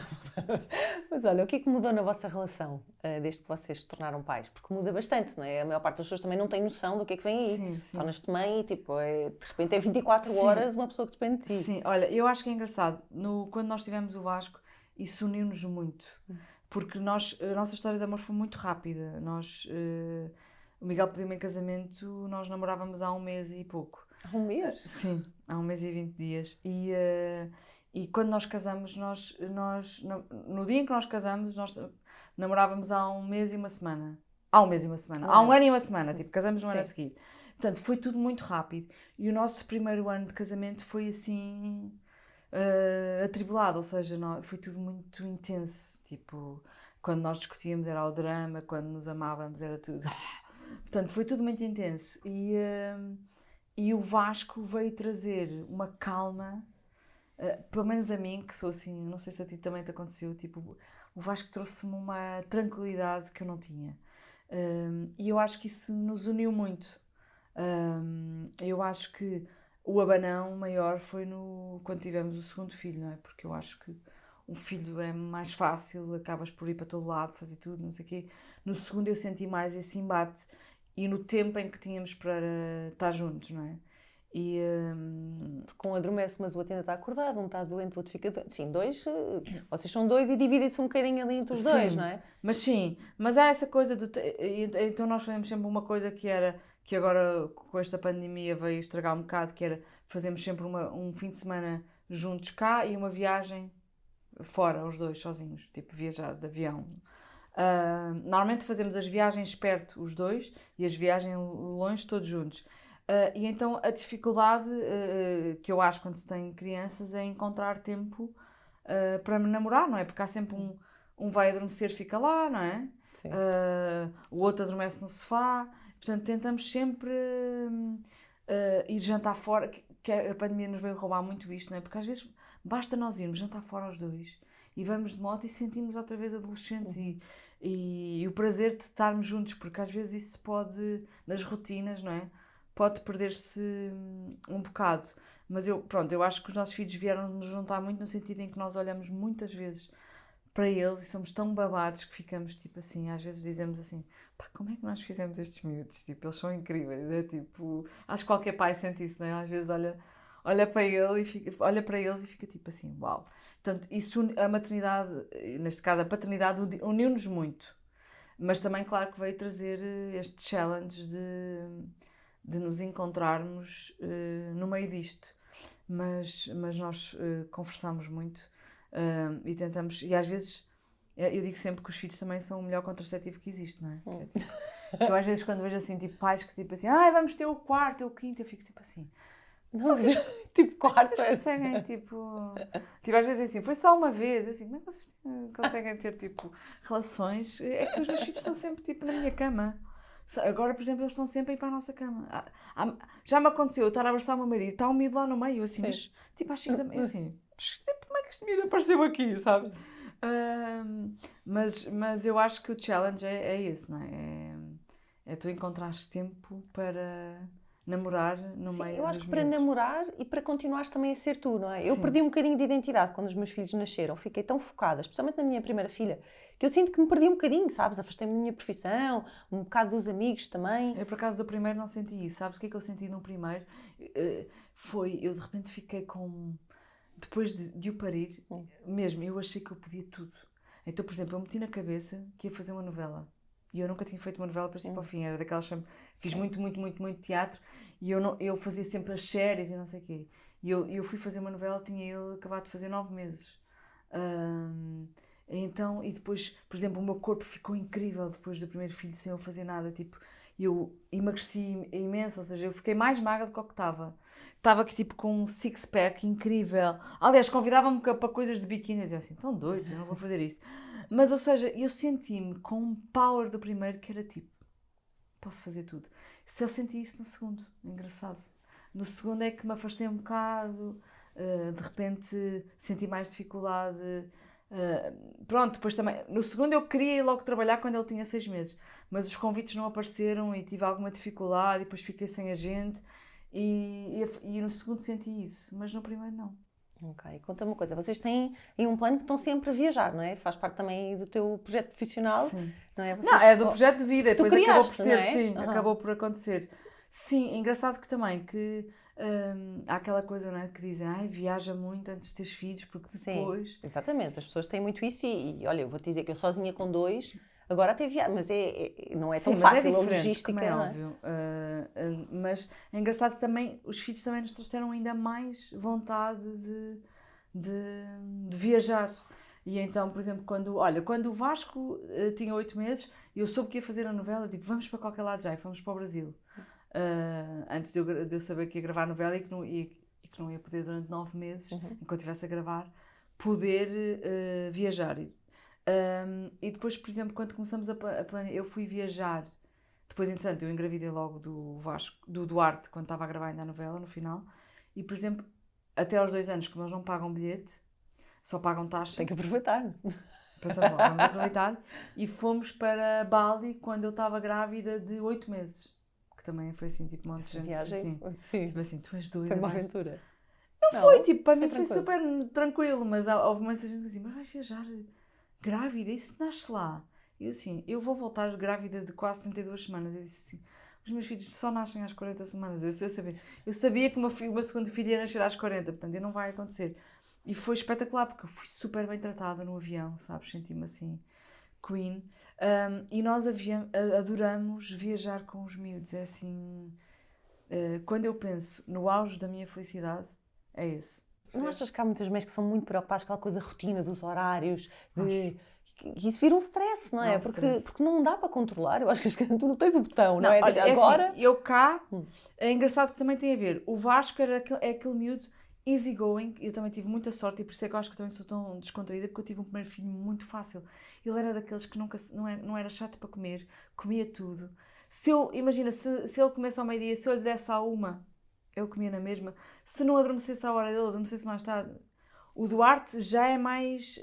Mas olha, o que é que mudou na vossa relação desde que vocês se tornaram pais? Porque muda bastante, não é? A maior parte das pessoas também não tem noção do que é que vem aí. Sim, sim. Tornas-te mãe e tipo, de repente é 24 Sim. horas uma pessoa que depende de ti. Sim, olha, eu acho que é engraçado, quando nós tivemos o Vasco, isso uniu-nos muito, porque a nossa história de amor foi muito rápida. O Miguel pediu-me em casamento, nós namorávamos há um mês e pouco. Há um mês? Sim, há um mês e 20 dias. E quando nós casamos, no dia em que nós casamos, nós namorávamos há um mês e uma semana. Há um mês e uma semana. Há um ano e uma semana, tipo, casamos no ano a seguir. Portanto, foi tudo muito rápido. E o nosso primeiro ano de casamento foi assim, atribulado, ou seja, foi tudo muito intenso. Tipo, quando nós discutíamos era o drama, quando nos amávamos era tudo. Portanto, foi tudo muito intenso. E o Vasco veio trazer uma calma, pelo menos a mim, que sou assim, não sei se a ti também te aconteceu, tipo, o Vasco trouxe-me uma tranquilidade que eu não tinha. E eu acho que isso nos uniu muito. Eu acho que o abanão maior foi quando tivemos o segundo filho, não é? Porque eu acho que um filho é mais fácil, acabas por ir para todo lado, fazer tudo, não sei o quê. No segundo eu senti mais esse embate e no tempo em que tínhamos para estar juntos, não é? porque um adormece, mas o outro ainda está acordado, um está doente, o outro fica doente. Sim, dois, vocês são dois e dividem-se um bocadinho ali entre os dois, não é? Mas há essa coisa então nós fazemos sempre uma coisa que era, que agora com esta pandemia veio estragar um bocado, que era fazemos sempre um fim de semana juntos cá e uma viagem fora, os dois sozinhos, tipo viajar de avião. Normalmente fazemos as viagens perto, os dois, e as viagens longe, todos juntos. E então a dificuldade que eu acho quando se tem crianças é encontrar tempo para me namorar, não é? Porque há sempre um vai adormecer, fica lá, não é? O outro adormece no sofá. Portanto, tentamos sempre ir jantar fora, que a pandemia nos veio roubar muito isto, não é? Porque às vezes basta nós irmos jantar fora aos dois e vamos de moto e sentimos outra vez adolescentes e o prazer de estarmos juntos, porque às vezes isso pode, nas rotinas, não é? Pode perder-se um bocado. Mas eu acho que os nossos filhos vieram nos juntar muito no sentido em que nós olhamos muitas vezes para eles e somos tão babados que ficamos tipo assim, às vezes dizemos assim, pá, como é que nós fizemos estes miúdos? Tipo, eles são incríveis, é tipo, acho que qualquer pai sente isso, não é? Às vezes olha para eles e fica tipo assim, uau. Portanto, isso, a maternidade, neste caso a paternidade, uniu-nos muito. Mas também, claro, que veio trazer este challenge de nos encontrarmos no meio disto. Mas nós conversamos muito e tentamos, e às vezes eu digo sempre que os filhos também são o melhor contraceptivo que existe, não é? Tipo, eu às vezes quando vejo assim, tipo, pais que tipo assim, vamos ter o quarto, o quinto, eu fico tipo assim, Não, tipo, quarto vocês conseguem, tipo, às vezes assim, foi só uma vez, eu assim, como é que vocês conseguem ter, tipo, relações? É que os meus filhos estão sempre, tipo, na minha cama. Agora, por exemplo, eles estão sempre a ir para a nossa cama. Já me aconteceu eu estar a abraçar o meu marido, está um miúdo lá no meio, assim, mas, tipo, às 5 da manhã, eu assim, como é que este miúdo apareceu aqui, sabes? Mas eu acho que o challenge é esse, não é? É tu encontrares tempo para namorar no meio eu acho dos que para miúdos. namorar e para continuares também a ser tu, não é? Eu Sim. perdi um bocadinho de identidade quando os meus filhos nasceram. Fiquei tão focada, especialmente na minha primeira filha, que eu sinto que me perdi um bocadinho, sabes? Afastei-me da minha profissão, um bocado dos amigos também. Eu, por acaso, do primeiro não senti isso. Sabes o que é que eu senti no primeiro? Eu de repente fiquei com... Depois de o parir, mesmo, eu achei que eu podia tudo. Então, por exemplo, eu meti na cabeça que ia fazer uma novela. E eu nunca tinha feito uma novela para si para o fim. Era daquelas... Fiz muito teatro e eu fazia sempre as séries e não sei o quê. E eu fui fazer uma novela, tinha ele acabado de fazer 9 meses. Então, e depois, por exemplo, o meu corpo ficou incrível depois do primeiro filho, sem eu fazer nada. Tipo, eu emagreci imenso, ou seja, eu fiquei mais magra do que o que estava. Estava aqui tipo com um six-pack incrível. Aliás, convidavam-me para coisas de biquíni. Eu dizia assim, tão doidos, eu não vou fazer isso. Mas, ou seja, eu senti-me com um power do primeiro que era tipo, posso fazer tudo. Só senti isso no segundo, engraçado. No segundo é que me afastei um bocado, de repente senti mais dificuldade. Pronto, depois também. No segundo eu queria ir logo trabalhar quando ele tinha 6 meses, mas os convites não apareceram e tive alguma dificuldade e depois fiquei sem agente. E no segundo senti isso, mas no primeiro não. Ok, conta-me uma coisa, vocês têm aí um plano que estão sempre a viajar, não é? Faz parte também do teu projeto profissional, Sim. não é? Não, é do projeto de vida, tu depois acabou por criaste, ser, não é? sim, acabou por acontecer. Sim, engraçado que também, que há aquela coisa, não é, que dizem, viaja muito antes de teres filhos, porque depois... Sim, exatamente, as pessoas têm muito isso e olha, eu vou-te dizer que eu sozinha com 2, agora até viajar, mas não é tão fácil a logística, como é não é? óbvio. Mas é engraçado que também, os filhos também nos trouxeram ainda mais vontade de viajar. E então, por exemplo, quando o Vasco tinha 8 meses, eu soube que ia fazer a novela, tipo, vamos para qualquer lado já, e fomos para o Brasil. Antes de eu saber que ia gravar a novela e que não ia poder durante 9 meses, enquanto estivesse a gravar, poder viajar. E depois, por exemplo, quando começamos a planear, eu fui viajar. Depois, entretanto, eu engravidei logo do Vasco, do Duarte, quando estava a gravar ainda a novela, no final. E, por exemplo, até aos 2 anos, como eles não pagam bilhete, só pagam taxa. Tem que aproveitar. Pensamos, vamos aproveitar. E fomos para Bali quando eu estava grávida de 8 meses. Que também foi assim, tipo, um monte de gente Viagem, assim. sim. Tipo assim, tu és doida. Foi uma aventura. Não foi, tipo, para mim foi tranquilo. super tranquilo, mas houve muita gente que dizia, mas vais viajar grávida, e se nasce lá? E eu assim, eu vou voltar grávida de quase 32 semanas. Eu disse assim, os meus filhos só nascem às 40 semanas. Eu sabia que uma segunda filha ia nascer às 40, portanto, não vai acontecer. E foi espetacular, porque eu fui super bem tratada no avião, sabes? Senti-me assim, queen. E nós adoramos viajar com os miúdos. É assim, quando eu penso no auge da minha felicidade, é esse. Não achas que há muitas mães que são muito preocupadas com aquela coisa da rotina, dos horários, que isso vira um stress, não é? Porque não dá para controlar. Eu acho que tu não tens o botão, não é? Olha, Agora... assim, eu cá, é engraçado que também tem a ver. O Vasco é aquele miúdo easygoing. Eu também tive muita sorte e por isso é que eu acho que também sou tão descontraída, porque eu tive um primeiro filho muito fácil. Ele era daqueles que nunca, não era chato para comer, comia tudo. Imagina, se ele comesse ao meio-dia, se eu lhe desse à uma, ele comia na mesma. Se não adormecesse à hora dele, adormecesse mais tarde. O Duarte já é mais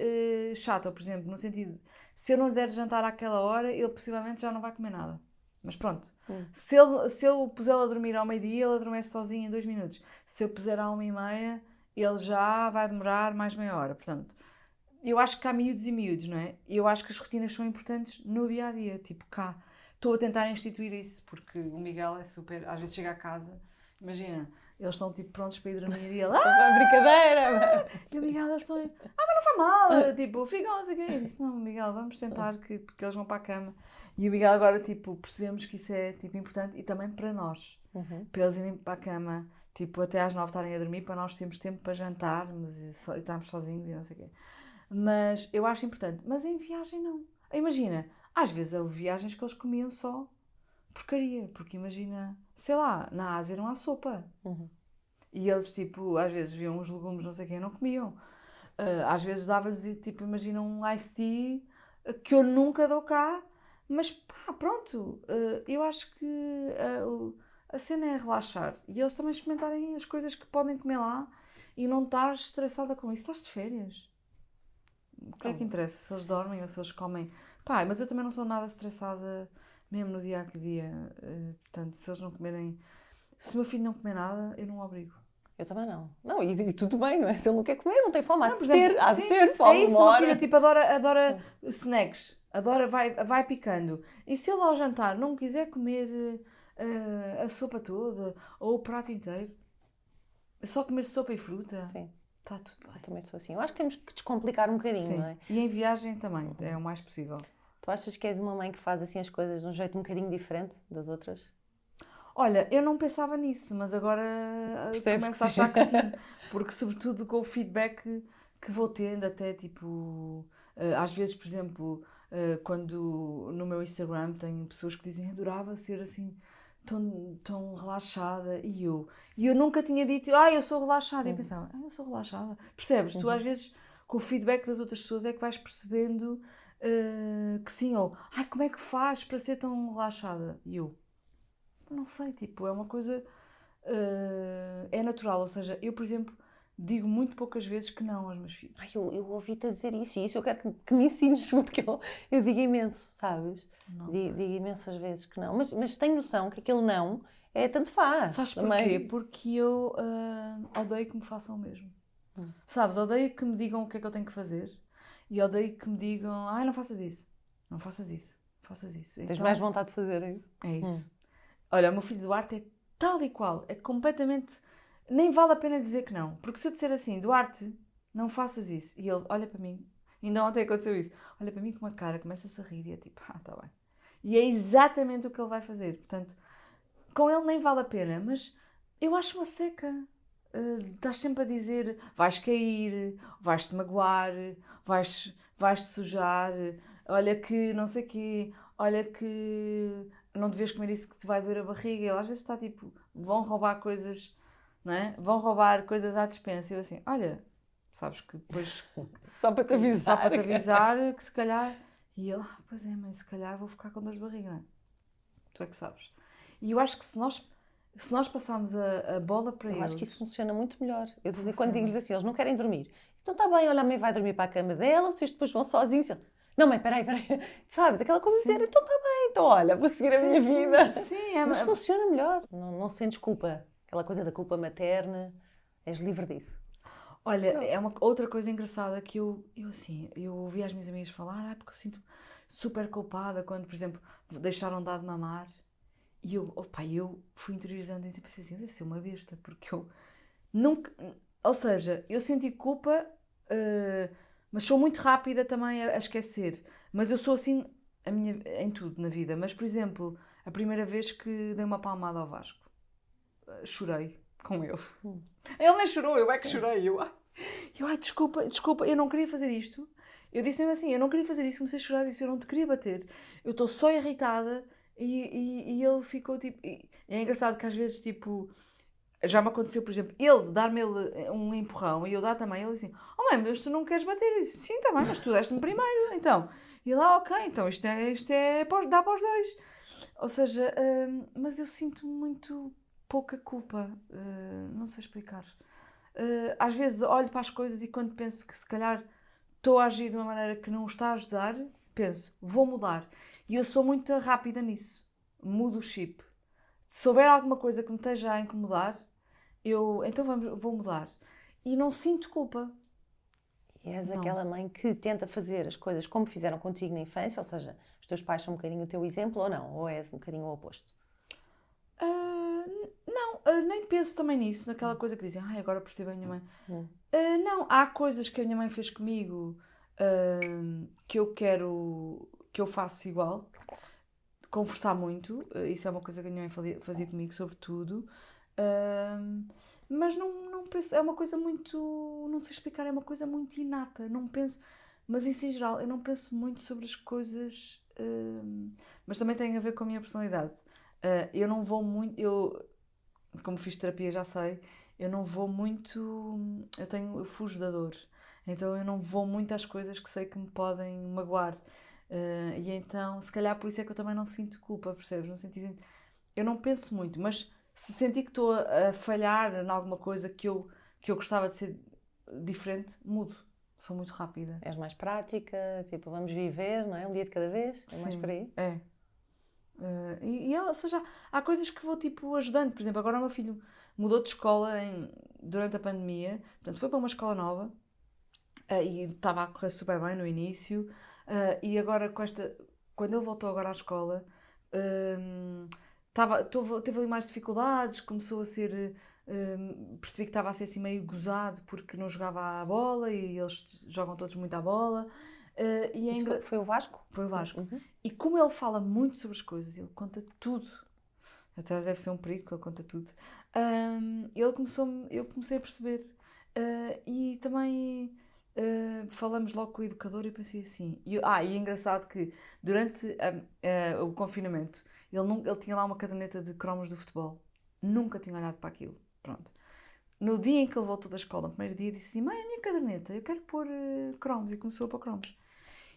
chato, por exemplo, no sentido, se eu não lhe der jantar àquela hora, ele possivelmente já não vai comer nada. Mas pronto, se eu o puser a dormir ao meio-dia, ele adormece sozinho em 2 minutos. Se eu puser à 1h30, ele já vai demorar mais meia hora. Portanto, eu acho que há miúdos e miúdos, não é? E eu acho que as rotinas são importantes no dia-a-dia, tipo cá. Estou a tentar instituir isso, porque o Miguel é super... Às vezes chega a casa, imagina, eles estão tipo prontos para ir dormir e ele... Brincadeira! E o Miguel, eles estão... mas não faz mal, tipo, ficam, não sei o quê. Eu disse, não, Miguel, vamos tentar, porque eles vão para a cama. E o Miguel agora, tipo, percebemos que isso é, tipo, importante e também para nós. Para eles irem para a cama, tipo, até às 9 estarem a dormir, para nós termos tempo para jantarmos e estarmos sozinhos e não sei o quê. Mas eu acho importante. Mas em viagem, não. Imagina, às vezes houve viagens que eles comiam só porcaria, porque imagina, sei lá, na Ásia não há sopa. E eles, tipo, às vezes viam os legumes, não sei quem, não comiam. Às vezes dava-lhes, tipo, imagina um iced tea que eu nunca dou cá, mas pá, pronto. Eu acho que a cena é relaxar e eles também experimentarem as coisas que podem comer lá e não estar estressada com isso. Estás de férias. O que é que interessa? Se eles dormem ou se eles comem. Pá, mas eu também não sou nada estressada, mesmo no dia a dia. Portanto, se eles não comerem. Se o meu filho não comer nada, eu não o obrigo. Eu também não. Não, e tudo bem, não é? Se ele não quer comer, não tem fome. Há Não, de por exemplo, ter, há de sim, ter fome. é isso, uma o meu hora. filho tipo, adora snacks, vai picando. E se ele ao jantar não quiser comer a sopa toda ou o prato inteiro, só comer sopa e fruta, Sim, está tudo bem. eu também sou assim. Eu acho que temos que descomplicar um bocadinho, Sim, não é? e em viagem também, é o mais possível. Tu achas que és uma mãe que faz assim as coisas de um jeito um bocadinho diferente das outras? Olha, eu não pensava nisso, mas agora Percebes começo que a achar que sim, porque sobretudo com o feedback que vou tendo, até tipo, às vezes, por exemplo, quando no meu Instagram tem pessoas que dizem adorava ser assim tão relaxada e eu nunca tinha dito, eu sou relaxada, e eu pensava, eu sou relaxada, percebes? Tu às vezes com o feedback das outras pessoas é que vais percebendo que sim, ou como é que faz para ser tão relaxada? E eu não sei, tipo, é uma coisa. É natural, ou seja, eu, por exemplo, digo muito poucas vezes que não aos meus filhos. Eu ouvi-te a dizer isso e isso eu quero que me ensines, porque eu digo imenso, sabes? Digo imensas vezes que não. Mas tenho noção que aquele não é tanto faz. Sabes também. porquê? Porque eu odeio que me façam o mesmo. Sabes, odeio que me digam o que é que eu tenho que fazer e odeio que me digam, não faças isso, não faças isso, faças isso. Tens Então, mais vontade de fazer, é isso? é isso. Olha, o meu filho Duarte é tal e qual, é completamente. Nem vale a pena dizer que não, porque se eu disser assim, Duarte, não faças isso, e ele olha para mim, ainda ontem aconteceu isso, olha para mim com uma cara, começa-se a rir e é tipo, tá bem. E é exatamente o que ele vai fazer, portanto, com ele nem vale a pena, mas eu acho uma seca. Estás sempre a dizer, vais cair, vais-te magoar, vais-te sujar, olha que não sei quê, olha que não devias comer isso que te vai doer a barriga. Ele às vezes está tipo, vão roubar coisas, não é? Vão roubar coisas à despensa. E eu assim, olha, sabes que depois... Só para te avisar. Só para te avisar que se calhar... E ele, pois é, mãe, se calhar vou ficar com dor de barriga, não é? Tu é que sabes. E eu acho que se nós passarmos a bola para eles... Eu acho que isso funciona muito melhor. Eu quando digo-lhes assim, eles não querem dormir. Então está bem, olha, a mãe vai dormir para a cama dela, vocês depois vão sozinhos. Não, mãe, peraí. Sabes, aquela coisa de dizer, então está bem, então olha, vou seguir a minha vida. Sim, Mas funciona melhor. Não sentes culpa. Aquela coisa da culpa materna, és livre disso. Olha, é uma outra coisa engraçada que eu ouvi as minhas amigas falar, porque eu sinto-me super culpada quando, por exemplo, deixaram de dar de mamar E eu fui interiorizando isso e pensei assim, deve ser uma besta, porque eu nunca... Ou seja, eu senti culpa, mas sou muito rápida também a esquecer. Mas eu sou assim em tudo na vida. Mas, por exemplo, a primeira vez que dei uma palmada ao Vasco, chorei com ele. Ele nem chorou, eu é que chorei. Ai, desculpa, eu não queria fazer isto. Eu disse mesmo assim, eu não queria fazer isso, comecei a chorar, disse, eu não te queria bater. Eu estou só irritada e ele ficou tipo... é engraçado que às vezes, tipo... Já me aconteceu, por exemplo, ele dar-me um empurrão e eu dar também, ele assim, oh mãe, mas tu não queres bater? Eu disse, sim, tá bem, mas tu deste-me primeiro, então. E ele, ok, então isto é dá para os dois. Ou seja, mas eu sinto muito pouca culpa, não sei explicar. Às vezes olho para as coisas e quando penso que se calhar estou a agir de uma maneira que não o está a ajudar, penso, vou mudar. E eu sou muito rápida nisso. Mudo o chip. Se houver alguma coisa que me esteja a incomodar, então vou mudar. E não sinto culpa. E és Não. aquela mãe que tenta fazer as coisas como fizeram contigo na infância, ou seja, os teus pais são um bocadinho o teu exemplo ou não? Ou és um bocadinho o oposto? Não, nem penso também nisso, naquela coisa que dizem, ai, agora percebo a minha mãe. Não, há coisas que a minha mãe fez comigo que eu quero, que eu faço igual. Conversar muito, isso é uma coisa que a minha mãe fazia comigo, sobretudo. Mas não penso, é uma coisa muito, não sei explicar, é uma coisa muito inata, não penso, mas isso em geral, eu não penso muito sobre as coisas, mas também tem a ver com a minha personalidade. Eu não vou muito, como fiz terapia já sei, eu não vou muito, eu fujo da dor, então eu não vou muito às coisas que sei que me podem magoar. E então, se calhar por isso é que eu também não sinto culpa, percebes? No sentido de, eu não penso muito, mas se sentir que estou a falhar em alguma coisa que eu gostava de ser diferente, mudo. Sou muito rápida. És mais prática, tipo, vamos viver, não é? Um dia de cada vez? É mais por aí? É. Ou seja, há coisas que vou tipo ajudando. Por exemplo, agora o meu filho mudou de escola durante a pandemia, portanto foi para uma escola nova e estava a correr super bem no início. E agora quando ele voltou agora à escola, teve ali mais dificuldades, começou a ser. Percebi que estava a ser assim meio gozado porque não jogava a bola e eles jogam todos muito à bola. E Isso foi o Vasco? Foi o Vasco. E como ele fala muito sobre as coisas, ele conta tudo. Até deve ser um perigo, que ele conta tudo. Eu comecei a perceber. E também falamos logo com o educador e eu pensei assim. E é engraçado que durante o confinamento ele tinha lá uma caderneta de cromos do futebol. Nunca tinha olhado para aquilo. Pronto. No dia em que ele voltou da escola, no primeiro dia, disse assim: mãe, a minha caderneta, eu quero pôr cromos. E começou a pôr cromos.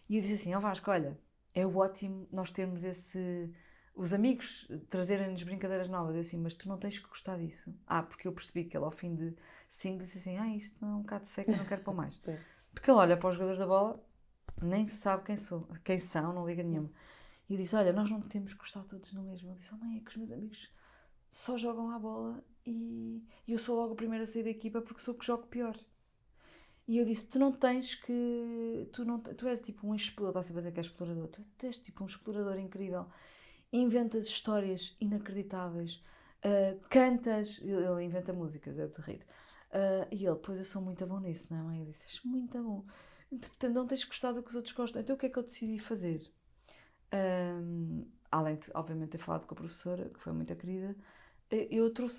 E eu disse assim: ó Vasco, olha, é ótimo nós termos os amigos trazerem-nos brincadeiras novas. Eu assim, mas tu não tens que gostar disso. Porque eu percebi que ele ao fim de 5 disse assim: isto é um bocado seco, eu não quero pôr mais. Porque ele olha para os jogadores da bola, nem sabe quem são, não liga nenhuma. E eu disse: olha, nós não temos que gostar todos no mesmo. Ele disse: mãe, é que os meus amigos só jogam à bola e eu sou logo o primeiro a sair da equipa porque sou o que jogo pior. E eu disse: tu não tens que. Tu és tipo um explorador, está sempre a dizer que és explorador. Tu és tipo um explorador incrível. Inventas histórias inacreditáveis. Cantas. Ele inventa músicas, é de rir. E ele: pois eu sou muito bom nisso, não é, mãe? Eu disse: és muito bom. Portanto, não tens gostado do que os outros gostam. Então o que é que eu decidi fazer? Além de, obviamente, ter falado com a professora, que foi muito querida,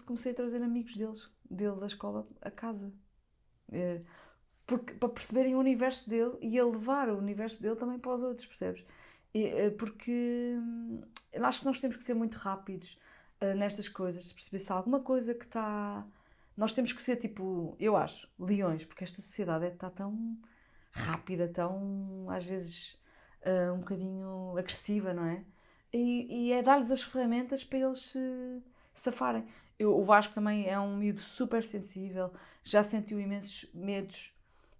comecei a trazer amigos dele da escola a casa. Para perceberem o universo dele e a levar o universo dele também para os outros, percebes? Porque acho que nós temos que ser muito rápidos nestas coisas, de perceber se há alguma coisa que está. Nós temos que ser tipo, eu acho, leões, porque esta sociedade está tão rápida, tão às vezes um bocadinho agressiva, não é? E é dar-lhes as ferramentas para eles se safarem. O Vasco também é um miúdo super sensível, já sentiu imensos medos.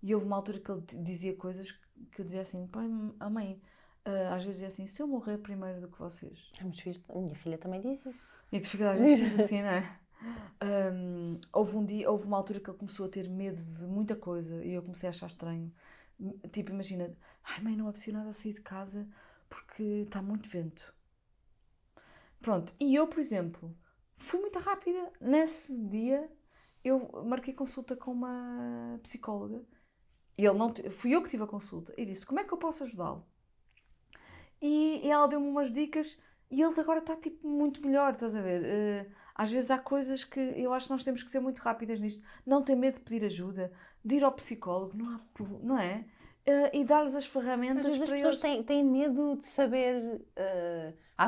E houve uma altura que ele dizia coisas que eu dizia assim: pai, a mãe, às vezes dizia assim: se eu morrer primeiro do que vocês. É muito fixe. A minha filha também diz isso. E tu ficas às vezes assim, não é? Houve uma altura que ele começou a ter medo de muita coisa e eu comecei a achar estranho. Tipo, imagina: ai mãe, não é preciso nada sair de casa porque está muito vento. Pronto, e eu, por exemplo, fui muito rápida. Nesse dia, eu marquei consulta com uma psicóloga. E ele não, fui eu que tive a consulta. E disse, como é que eu posso ajudá-lo? E ela deu-me umas dicas e ele agora está tipo muito melhor, estás a ver? Às vezes há coisas que eu acho que nós temos que ser muito rápidas nisto. Não ter medo de pedir ajuda, de ir ao psicólogo, não é? E dar-lhes as Às ferramentas vezes as para pessoas eles. têm medo de saber,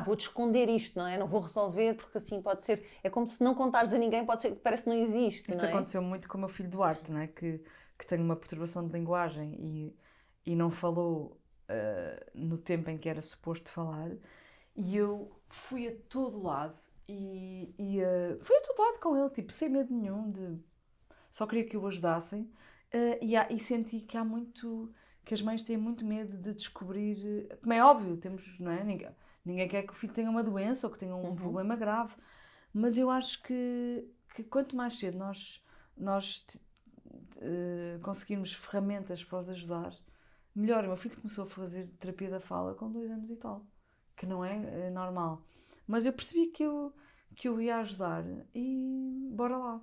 vou-te esconder isto, não é? Não vou resolver porque assim pode ser. É como se não contares a ninguém, pode ser que parece que não existe, Isso não é? aconteceu muito com o meu filho Duarte, não é? Que tem uma perturbação de linguagem e não falou no tempo em que era suposto falar. E eu fui a todo lado fui a todo lado com ele, tipo, sem medo nenhum, só queria que o ajudassem. E senti que há muito, que as mães têm muito medo de descobrir, como é óbvio, temos, não é? Ninguém quer que o filho tenha uma doença ou que tenha um problema grave, mas eu acho que quanto mais cedo nós conseguirmos ferramentas para os ajudar, melhor. O meu filho começou a fazer terapia da fala com 2 anos e tal, que não é normal. Mas eu percebi que eu ia ajudar e bora lá.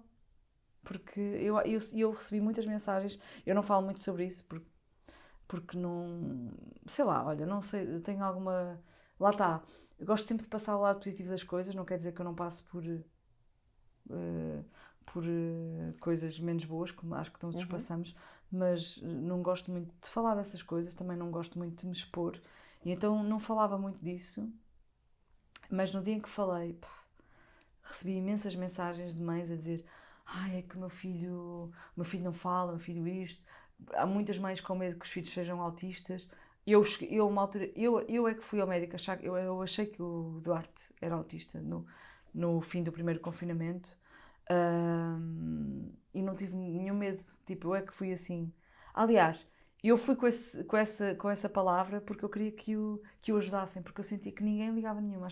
Porque eu recebi muitas mensagens, eu não falo muito sobre isso porque não. Sei lá, olha, não sei, eu tenho alguma. Lá está. Eu gosto sempre de passar o lado positivo das coisas, não quer dizer que eu não passe coisas menos boas, como acho que todos nos passamos, mas não gosto muito de falar dessas coisas, também não gosto muito de me expor, e então não falava muito disso, mas no dia em que falei, pá, recebi imensas mensagens de mães a dizer: ai, é que o meu filho não fala, o meu filho isto. Há muitas mães com medo que os filhos sejam autistas. Uma altura, eu é que fui ao médico, eu achei que o Duarte era autista no fim do primeiro confinamento. E não tive nenhum medo, tipo, eu é que fui assim. Aliás, eu fui com essa palavra porque eu queria que o ajudassem, porque eu sentia que ninguém ligava nenhuma,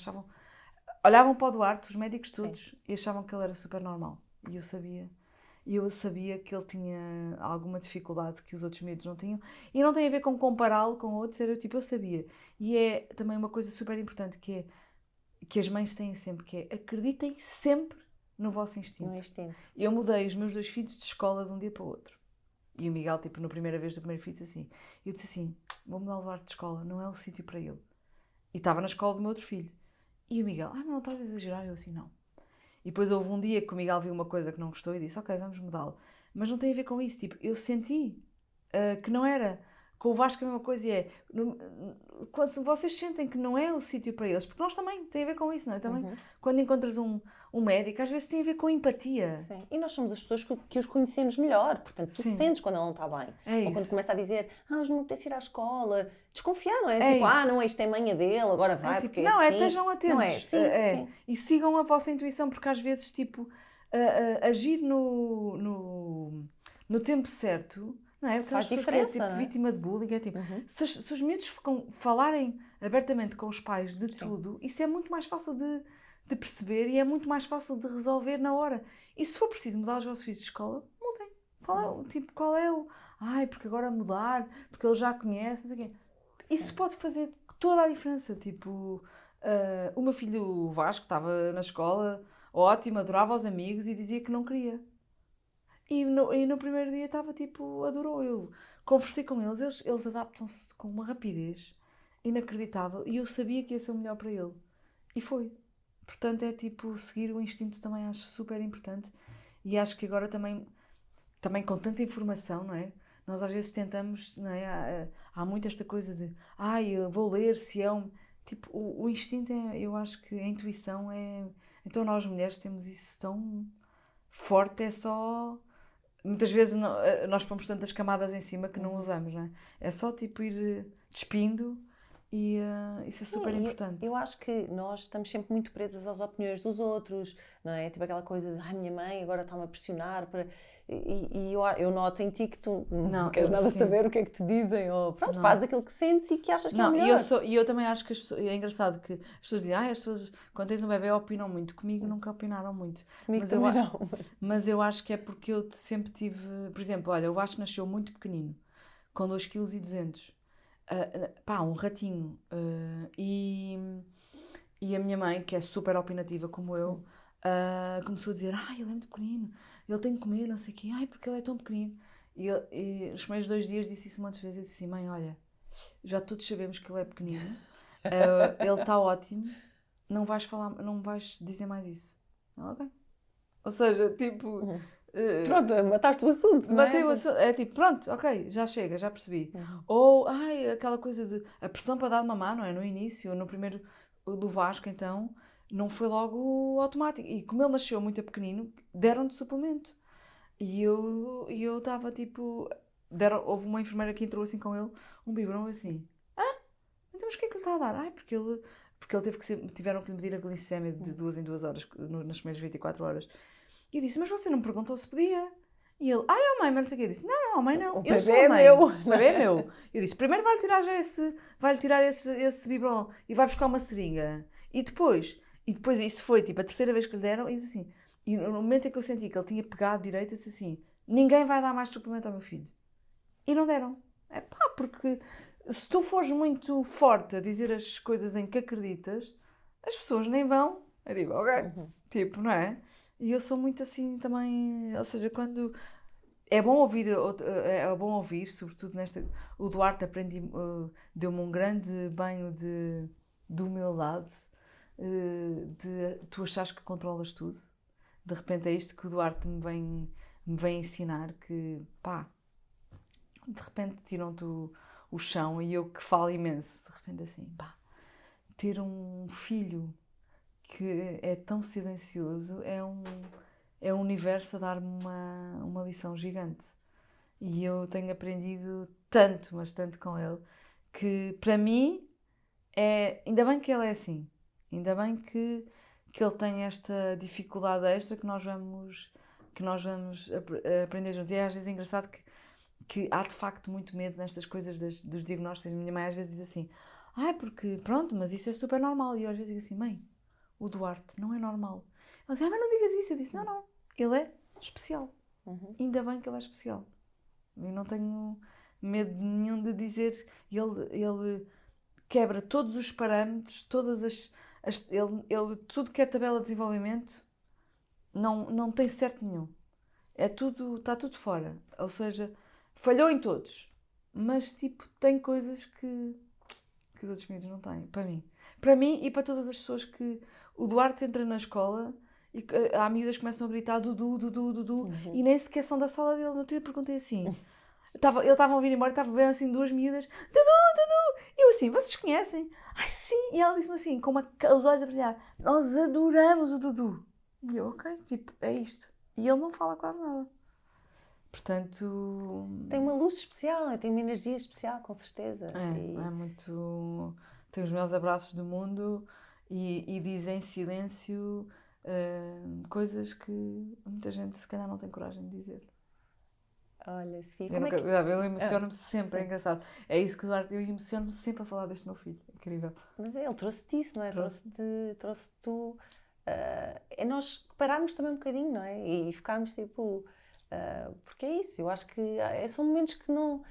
olhavam para o Duarte, os médicos todos, e achavam que ele era super normal. E eu sabia que ele tinha alguma dificuldade que os outros miúdos não tinham. E não tem a ver com compará-lo com outros, era tipo, eu sabia. E é também uma coisa super importante que as mães têm sempre, que é acreditem sempre no vosso instinto. No instinto. Eu mudei os meus 2 filhos de escola de um dia para o outro. E o Miguel, tipo, na primeira vez do primeiro filho, disse assim. Eu disse assim, vou mudar o Duarte de escola, não é o sítio para ele. E estava na escola do meu outro filho. E o Miguel, mas não estás a exagerar? Eu assim, não. E depois houve um dia que o Miguel viu uma coisa que não gostou e disse, ok, vamos mudá-lo. Mas não tem a ver com isso, tipo, eu senti que não era. Com o Vasco é a mesma coisa e é, quando vocês sentem que não é o sítio para eles, porque nós também, tem a ver com isso, não é? Também, quando encontras um médico, às vezes tem a ver com empatia. Sim. E nós somos as pessoas que os conhecemos melhor, portanto tu Sim. sentes quando ele não está bem. É Ou isso. quando começa a dizer, hoje não me apetece ir à escola, desconfiar, não é? É Tipo, isso. não, isto é manha dele, agora vai, assim, porque não, é assim. estejam atentos. Não é? Sim. E sigam a vossa intuição, porque às vezes, tipo, agir no tempo certo, não é? Aquelas Faz pessoas diferença, que é tipo não é? vítima de bullying, é tipo, se os miúdos falarem abertamente com os pais de tudo, isso é muito mais fácil de perceber e é muito mais fácil de resolver na hora. E se for preciso mudar os vossos filhos de escola, mudem. Qual é o. Ai, porque agora mudar, porque ele já conhece, não sei o quê. Isso pode fazer toda a diferença. Tipo, o meu filho Vasco estava na escola, ótimo, adorava os amigos e dizia que não queria. E no primeiro dia estava tipo, adorou. Eu conversei com eles adaptam-se com uma rapidez inacreditável e eu sabia que ia ser o melhor para ele. E foi. Portanto, é tipo, seguir o instinto também acho super importante e acho que agora também com tanta informação, não é? Nós às vezes tentamos, não é? Há muito esta coisa de, eu vou ler se é um. Tipo, o instinto eu acho que a intuição é. Então nós mulheres temos isso tão forte, é só. Muitas vezes nós pomos tantas camadas em cima que não usamos, não é? É só tipo ir despindo e isso é super importante. Eu acho que nós estamos sempre muito presas às opiniões dos outros, não é? Tipo aquela coisa de, minha mãe agora está-me a pressionar para... E eu noto em ti que tu não queres nada saber o que é que te dizem, ou pronto, faz aquilo que sentes e que achas que é o melhor. E eu também acho que é engraçado que as pessoas dizem, as pessoas quando tens um bebê opinam muito. Comigo nunca opinaram muito. Comigo também não. Mas eu acho que é porque eu sempre tive... Por exemplo, olha, o Vasco nasceu muito pequenino, com 2,2 kg. Um ratinho. E a minha mãe, que é super opinativa como eu, começou a dizer, ele é muito pequenino, ele tem que comer, não sei o quê, porque ele é tão pequenino. E nos primeiros 2 dias disse isso muitas vezes, eu disse assim, mãe, olha, já todos sabemos que ele é pequenino, ele está ótimo, não vais dizer mais isso. Ok. Ou seja, tipo... Pronto, mataste o assunto, não é? Matei o assunto. É tipo, pronto, ok, já chega, já percebi. Ou, aquela coisa de... A pressão para dar de mamar, não é? No início, no primeiro do Vasco, então, não foi logo automático. E como ele nasceu muito pequenino, deram-lhe suplemento. E eu estava tipo... houve uma enfermeira que entrou assim com ele, um biberão assim. Então mas o que é que lhe está a dar? Porque ele tiveram que lhe medir a glicémia de 2 em 2 horas, nas primeiras 24 horas. E eu disse, mas você não me perguntou se podia? E ele, mãe, mas não sei o quê. Eu disse, não, mãe, não. Eu sou a mãe. O bebê é meu. Eu disse, primeiro vai-lhe tirar esse biberon e vai buscar uma seringa. E depois isso foi tipo a terceira vez que lhe deram, e disse assim, e no momento em que eu senti que ele tinha pegado direito, eu disse assim, ninguém vai dar mais suplemento ao meu filho. E não deram. Porque se tu fores muito forte a dizer as coisas em que acreditas, as pessoas nem vão. Eu digo, ok, tipo, não é? E eu sou muito assim também, ou seja, quando... É bom ouvir, sobretudo nesta... O Duarte deu-me um grande banho de humildade, de tu achares que controlas tudo. De repente é isto que o Duarte me vem ensinar, que de repente tiram-te o chão, e eu que falo imenso, de repente assim, ter um filho que é tão silencioso é um universo a dar-me uma lição gigante. E eu tenho aprendido tanto, mas tanto com ele, que para mim ainda bem que ele é assim, ainda bem que ele tem esta dificuldade extra que nós vamos aprender juntos. E é às vezes engraçado que há de facto muito medo nestas coisas dos diagnósticos. A minha mãe às vezes diz assim, porque pronto, mas isso é super normal. E eu às vezes digo assim, mãe, o Duarte não é normal. Ela diz, mas não digas isso. Eu disse, não, ele é especial. Ainda bem que ele é especial. Eu não tenho medo nenhum de dizer, ele quebra todos os parâmetros, tudo que é tabela de desenvolvimento, não tem certo nenhum. Está tudo fora. Ou seja, falhou em todos. Mas, tipo, tem coisas que os outros miúdos não têm. Para mim. Para mim e para todas as pessoas que... O Duarte entra na escola e há miúdas que começam a gritar Dudu, Dudu, Dudu, e nem sequer são da sala dele. No outro dia perguntei assim... Ele estava a vir embora e estava bem assim 2 miúdas. Dudu, Dudu! E eu assim, vocês conhecem? Sim! E ela disse-me assim, com os olhos a brilhar. Nós adoramos o Dudu. E eu, ok, tipo, é isto. E ele não fala quase nada. Portanto... Tem uma luz especial, tem uma energia especial, com certeza. É muito... Tem os meus abraços do mundo e diz em silêncio coisas que muita gente se calhar não tem coragem de dizer. Olha, Sofia, eu emociono-me sempre, é engraçado. É isso que eu emociono-me sempre a falar deste meu filho. Incrível. Mas ele trouxe-te isso, não é? Trouxe-te tu... é nós pararmos também um bocadinho, não é? E ficarmos tipo... porque é isso, eu acho que são momentos que não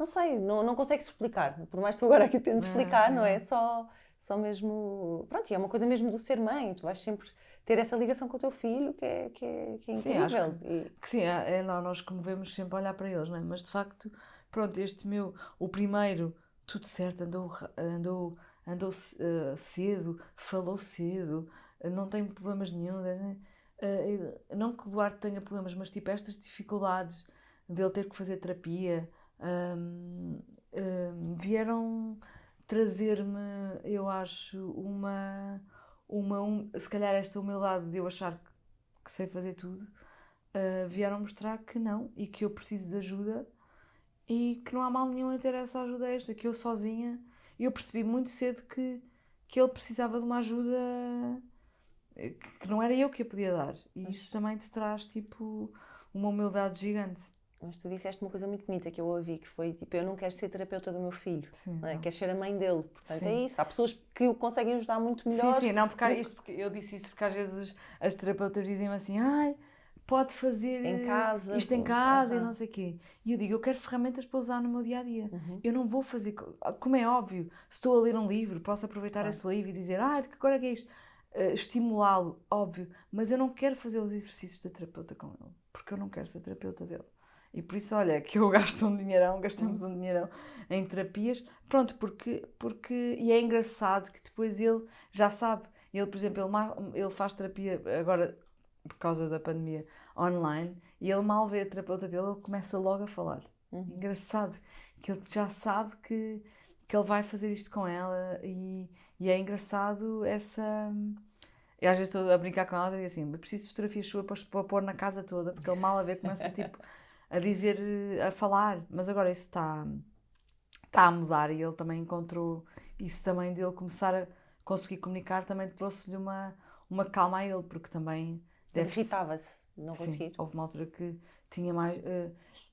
sei, não consegues explicar. Por mais que tu agora aqui tentes explicar, não é? Só mesmo... Pronto, e é uma coisa mesmo do ser mãe. Tu vais sempre ter essa ligação com o teu filho que é incrível. Sim, acho que sim, nós comovemos sempre a olhar para eles, não é? Mas de facto, pronto, o primeiro, tudo certo, andou cedo, falou cedo, não tem problemas nenhum. Não que o Duarte tenha problemas, mas tipo estas dificuldades dele ter que fazer terapia vieram trazer-me, eu acho, se calhar esta humildade de eu achar que sei fazer tudo, vieram mostrar que não, e que eu preciso de ajuda e que não há mal nenhum em ter essa ajuda extra, que eu sozinha, eu percebi muito cedo que ele precisava de uma ajuda que não era eu que a podia dar, e isso também te traz tipo uma humildade gigante. Mas tu disseste uma coisa muito bonita que eu ouvi, que foi tipo, eu não quero ser terapeuta do meu filho, sim, não é? Quero ser a mãe dele. Portanto, sim. É isso. Há pessoas que o conseguem ajudar muito melhor. Sim, não, porque eu disse isso porque às vezes as terapeutas dizem-me assim, pode fazer Em casa, isto em com- casa e aham. não sei o quê. E eu digo, eu quero ferramentas para usar no meu dia-a-dia. Uhum. Eu não vou fazer, como é óbvio, se estou a ler um livro, posso aproveitar Claro. esse livro e dizer, de que cor é que é isto? Estimulá-lo, óbvio, mas eu não quero fazer os exercícios da terapeuta com ele, porque eu não quero ser terapeuta dele. E por isso, olha, que eu gasto um dinheirão, gastamos um dinheirão em terapias, pronto, porque e é engraçado que depois ele já sabe, ele, por exemplo, ele faz terapia agora, por causa da pandemia, online, e ele mal vê a terapeuta dele, ele começa logo a falar. Engraçado, que ele já sabe que ele vai fazer isto com ela, e é engraçado essa... Eu às vezes estou a brincar com ela e digo assim, preciso de fotografias suas para pôr na casa toda, porque ele mal a ver começa tipo a dizer, a falar, mas agora isso está a mudar e ele também encontrou isso também dele começar a conseguir comunicar, também trouxe-lhe uma calma a ele, porque também Ele deve-se... irritava-se, não Sim, conseguir. houve uma altura que tinha mais...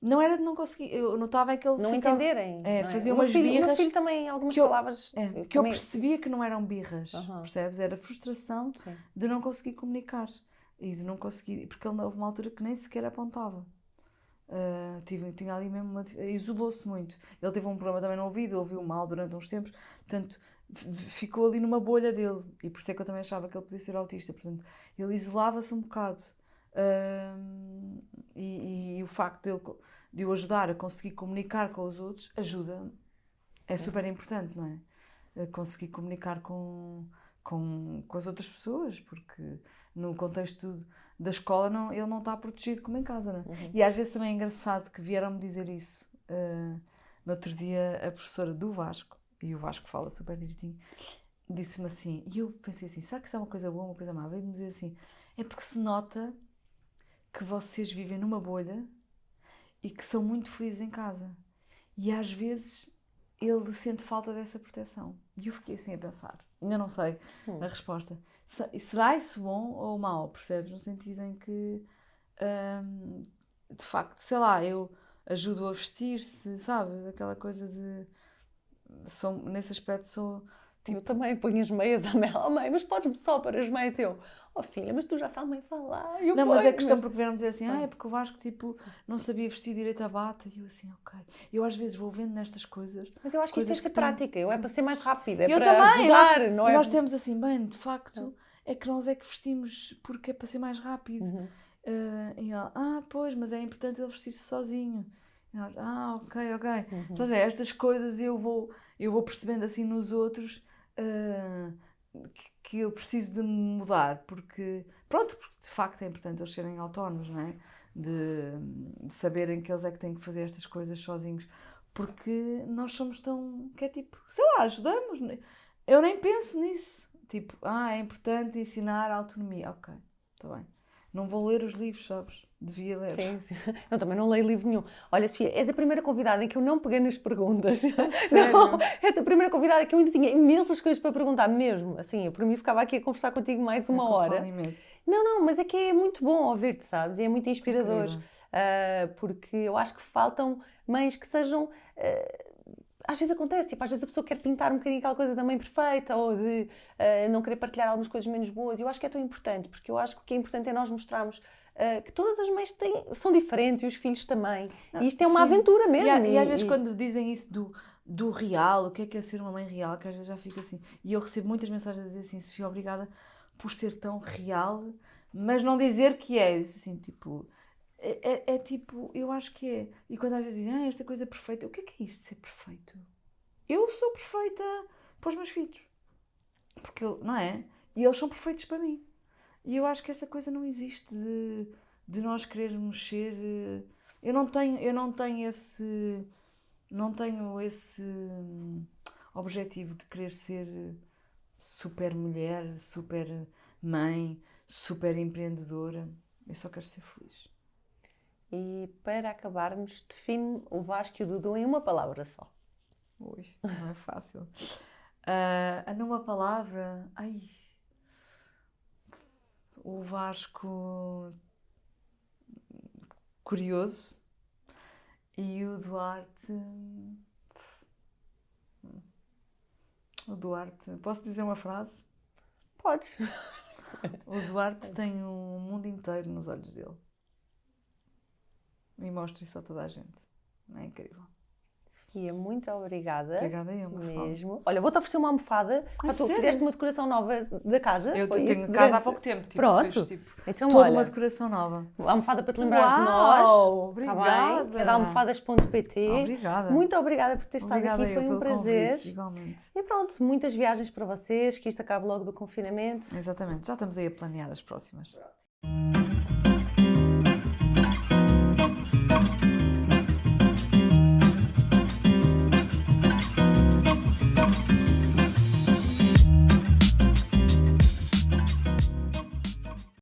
não era de não conseguir, eu notava é que ele Não ficava... entenderem. Não é? fazia O meu umas filho, o meu birras filho também, algumas que eu- palavras. que eu também- percebia que não eram birras, Aham. percebes? Era frustração Sim. de não conseguir comunicar e de não conseguir, porque ele houve uma altura que nem sequer apontava. Tinha ali mesmo isolou-se muito. Ele teve um problema também no ouvido, ouviu mal durante uns tempos, portanto ficou ali numa bolha dele, e por isso é que eu também achava que ele podia ser autista, portanto ele isolava-se um bocado. E o facto de eu ajudar a conseguir comunicar com os outros ajuda, é super importante, não é? Conseguir comunicar com as outras pessoas, porque no contexto da escola ele não está protegido como em casa, não é? E às vezes também é engraçado que vieram-me dizer isso. No outro dia, a professora do Vasco, e o Vasco fala super direitinho, disse-me assim, e eu pensei assim, será que isso é uma coisa boa ou uma coisa má? Veio-me dizer assim, é porque se nota que vocês vivem numa bolha e que são muito felizes em casa. E às vezes ele sente falta dessa proteção. E eu fiquei assim a pensar. Ainda não sei a resposta. Será isso bom ou mau? Percebes? No sentido em que, de facto, sei lá, eu ajudo a vestir-se, sabe? Aquela coisa de... nesse aspecto sou... Eu também ponho as meias à Mel. Oh, mãe, mas podes-me só pôr as meias? Eu, oh filha, mas tu já sabes mãe falar. Eu Não, mas é ponho, questão porque vieram dizer assim, é porque o Vasco, tipo, Sim. não sabia vestir direito a bata. E eu assim, ok. Eu às vezes vou vendo nestas coisas... Mas eu acho que isto é coisas ser que têm- prática. Eu é para ser mais rápida. É Eu para também! ajudar, não E é? nós temos assim, bem, de facto, é que nós é que vestimos porque é para ser mais rápido. E ela, pois, mas é importante ele vestir-se sozinho. E nós, ok. Estás a ver, estas coisas eu vou percebendo assim nos outros que eu preciso de mudar, porque, pronto, porque de facto é importante eles serem autónomos, não é? De saberem que eles é que têm que fazer estas coisas sozinhos, porque nós somos tão, que é tipo, sei lá, ajudamos. Eu nem penso nisso. Tipo, é importante ensinar a autonomia. Ok, está bem. Não vou ler os livros, sabes? Devia ler. Sim. Eu também não leio livro nenhum. Olha, Sofia, és a primeira convidada em que eu não peguei nas perguntas. Sério? Não, és a primeira convidada que eu ainda tinha imensas coisas para perguntar, mesmo. Assim, eu por mim ficava aqui a conversar contigo mais uma É que eu hora. falo imenso. Não, mas é que é muito bom ouvir-te, sabes? E é muito inspirador. Porque eu acho que faltam mães que sejam... às vezes acontece, tipo, às vezes a pessoa quer pintar um bocadinho aquela coisa da mãe perfeita ou de não querer partilhar algumas coisas menos boas. E eu acho que é tão importante, porque eu acho que o que é importante é nós mostrarmos que todas as mães são diferentes e os filhos também. E isto é uma Sim. aventura mesmo. E às vezes quando dizem isso do real, o que é ser uma mãe real, que às vezes já fica assim. E eu recebo muitas mensagens a dizer assim, Sofia, obrigada por ser tão real, mas não dizer que é. Eu disse assim, tipo... É tipo, eu acho que é. E quando às vezes dizem, esta coisa perfeita, o que é isso de ser perfeito? Eu sou perfeita para os meus filhos. Porque não é? E eles são perfeitos para mim. E eu acho que essa coisa não existe de nós querermos ser... Eu não tenho esse objetivo de querer ser super mulher, super mãe, super empreendedora. Eu só quero ser feliz. E para acabarmos, define o Vasco e o Dudu em uma palavra só. Ui, não é fácil. Numa palavra, o Vasco curioso e o Duarte. Posso dizer uma frase? Podes. O Duarte tem um mundo inteiro nos olhos dele. e mostro isso a toda a gente. É incrível. Sofia, muito obrigada. Obrigada eu, Mafalda. Mesmo. Olha, vou-te oferecer uma almofada. Tu sério? fizeste uma decoração nova da casa. Eu foi tenho isso? casa há pouco tempo. Tipo, Pronto. fez, tipo, Então, toda olha, uma decoração nova. a almofada para te lembrares de Uau, nós. obrigada. Tá bem? Que é da almofadas.pt. Obrigada. Muito obrigada por ter estado Obrigada aqui. eu Foi um pelo prazer. convite, igualmente. E pronto, muitas viagens para vocês. Que isto acabe logo do confinamento. Exatamente. Já estamos aí a planear as próximas.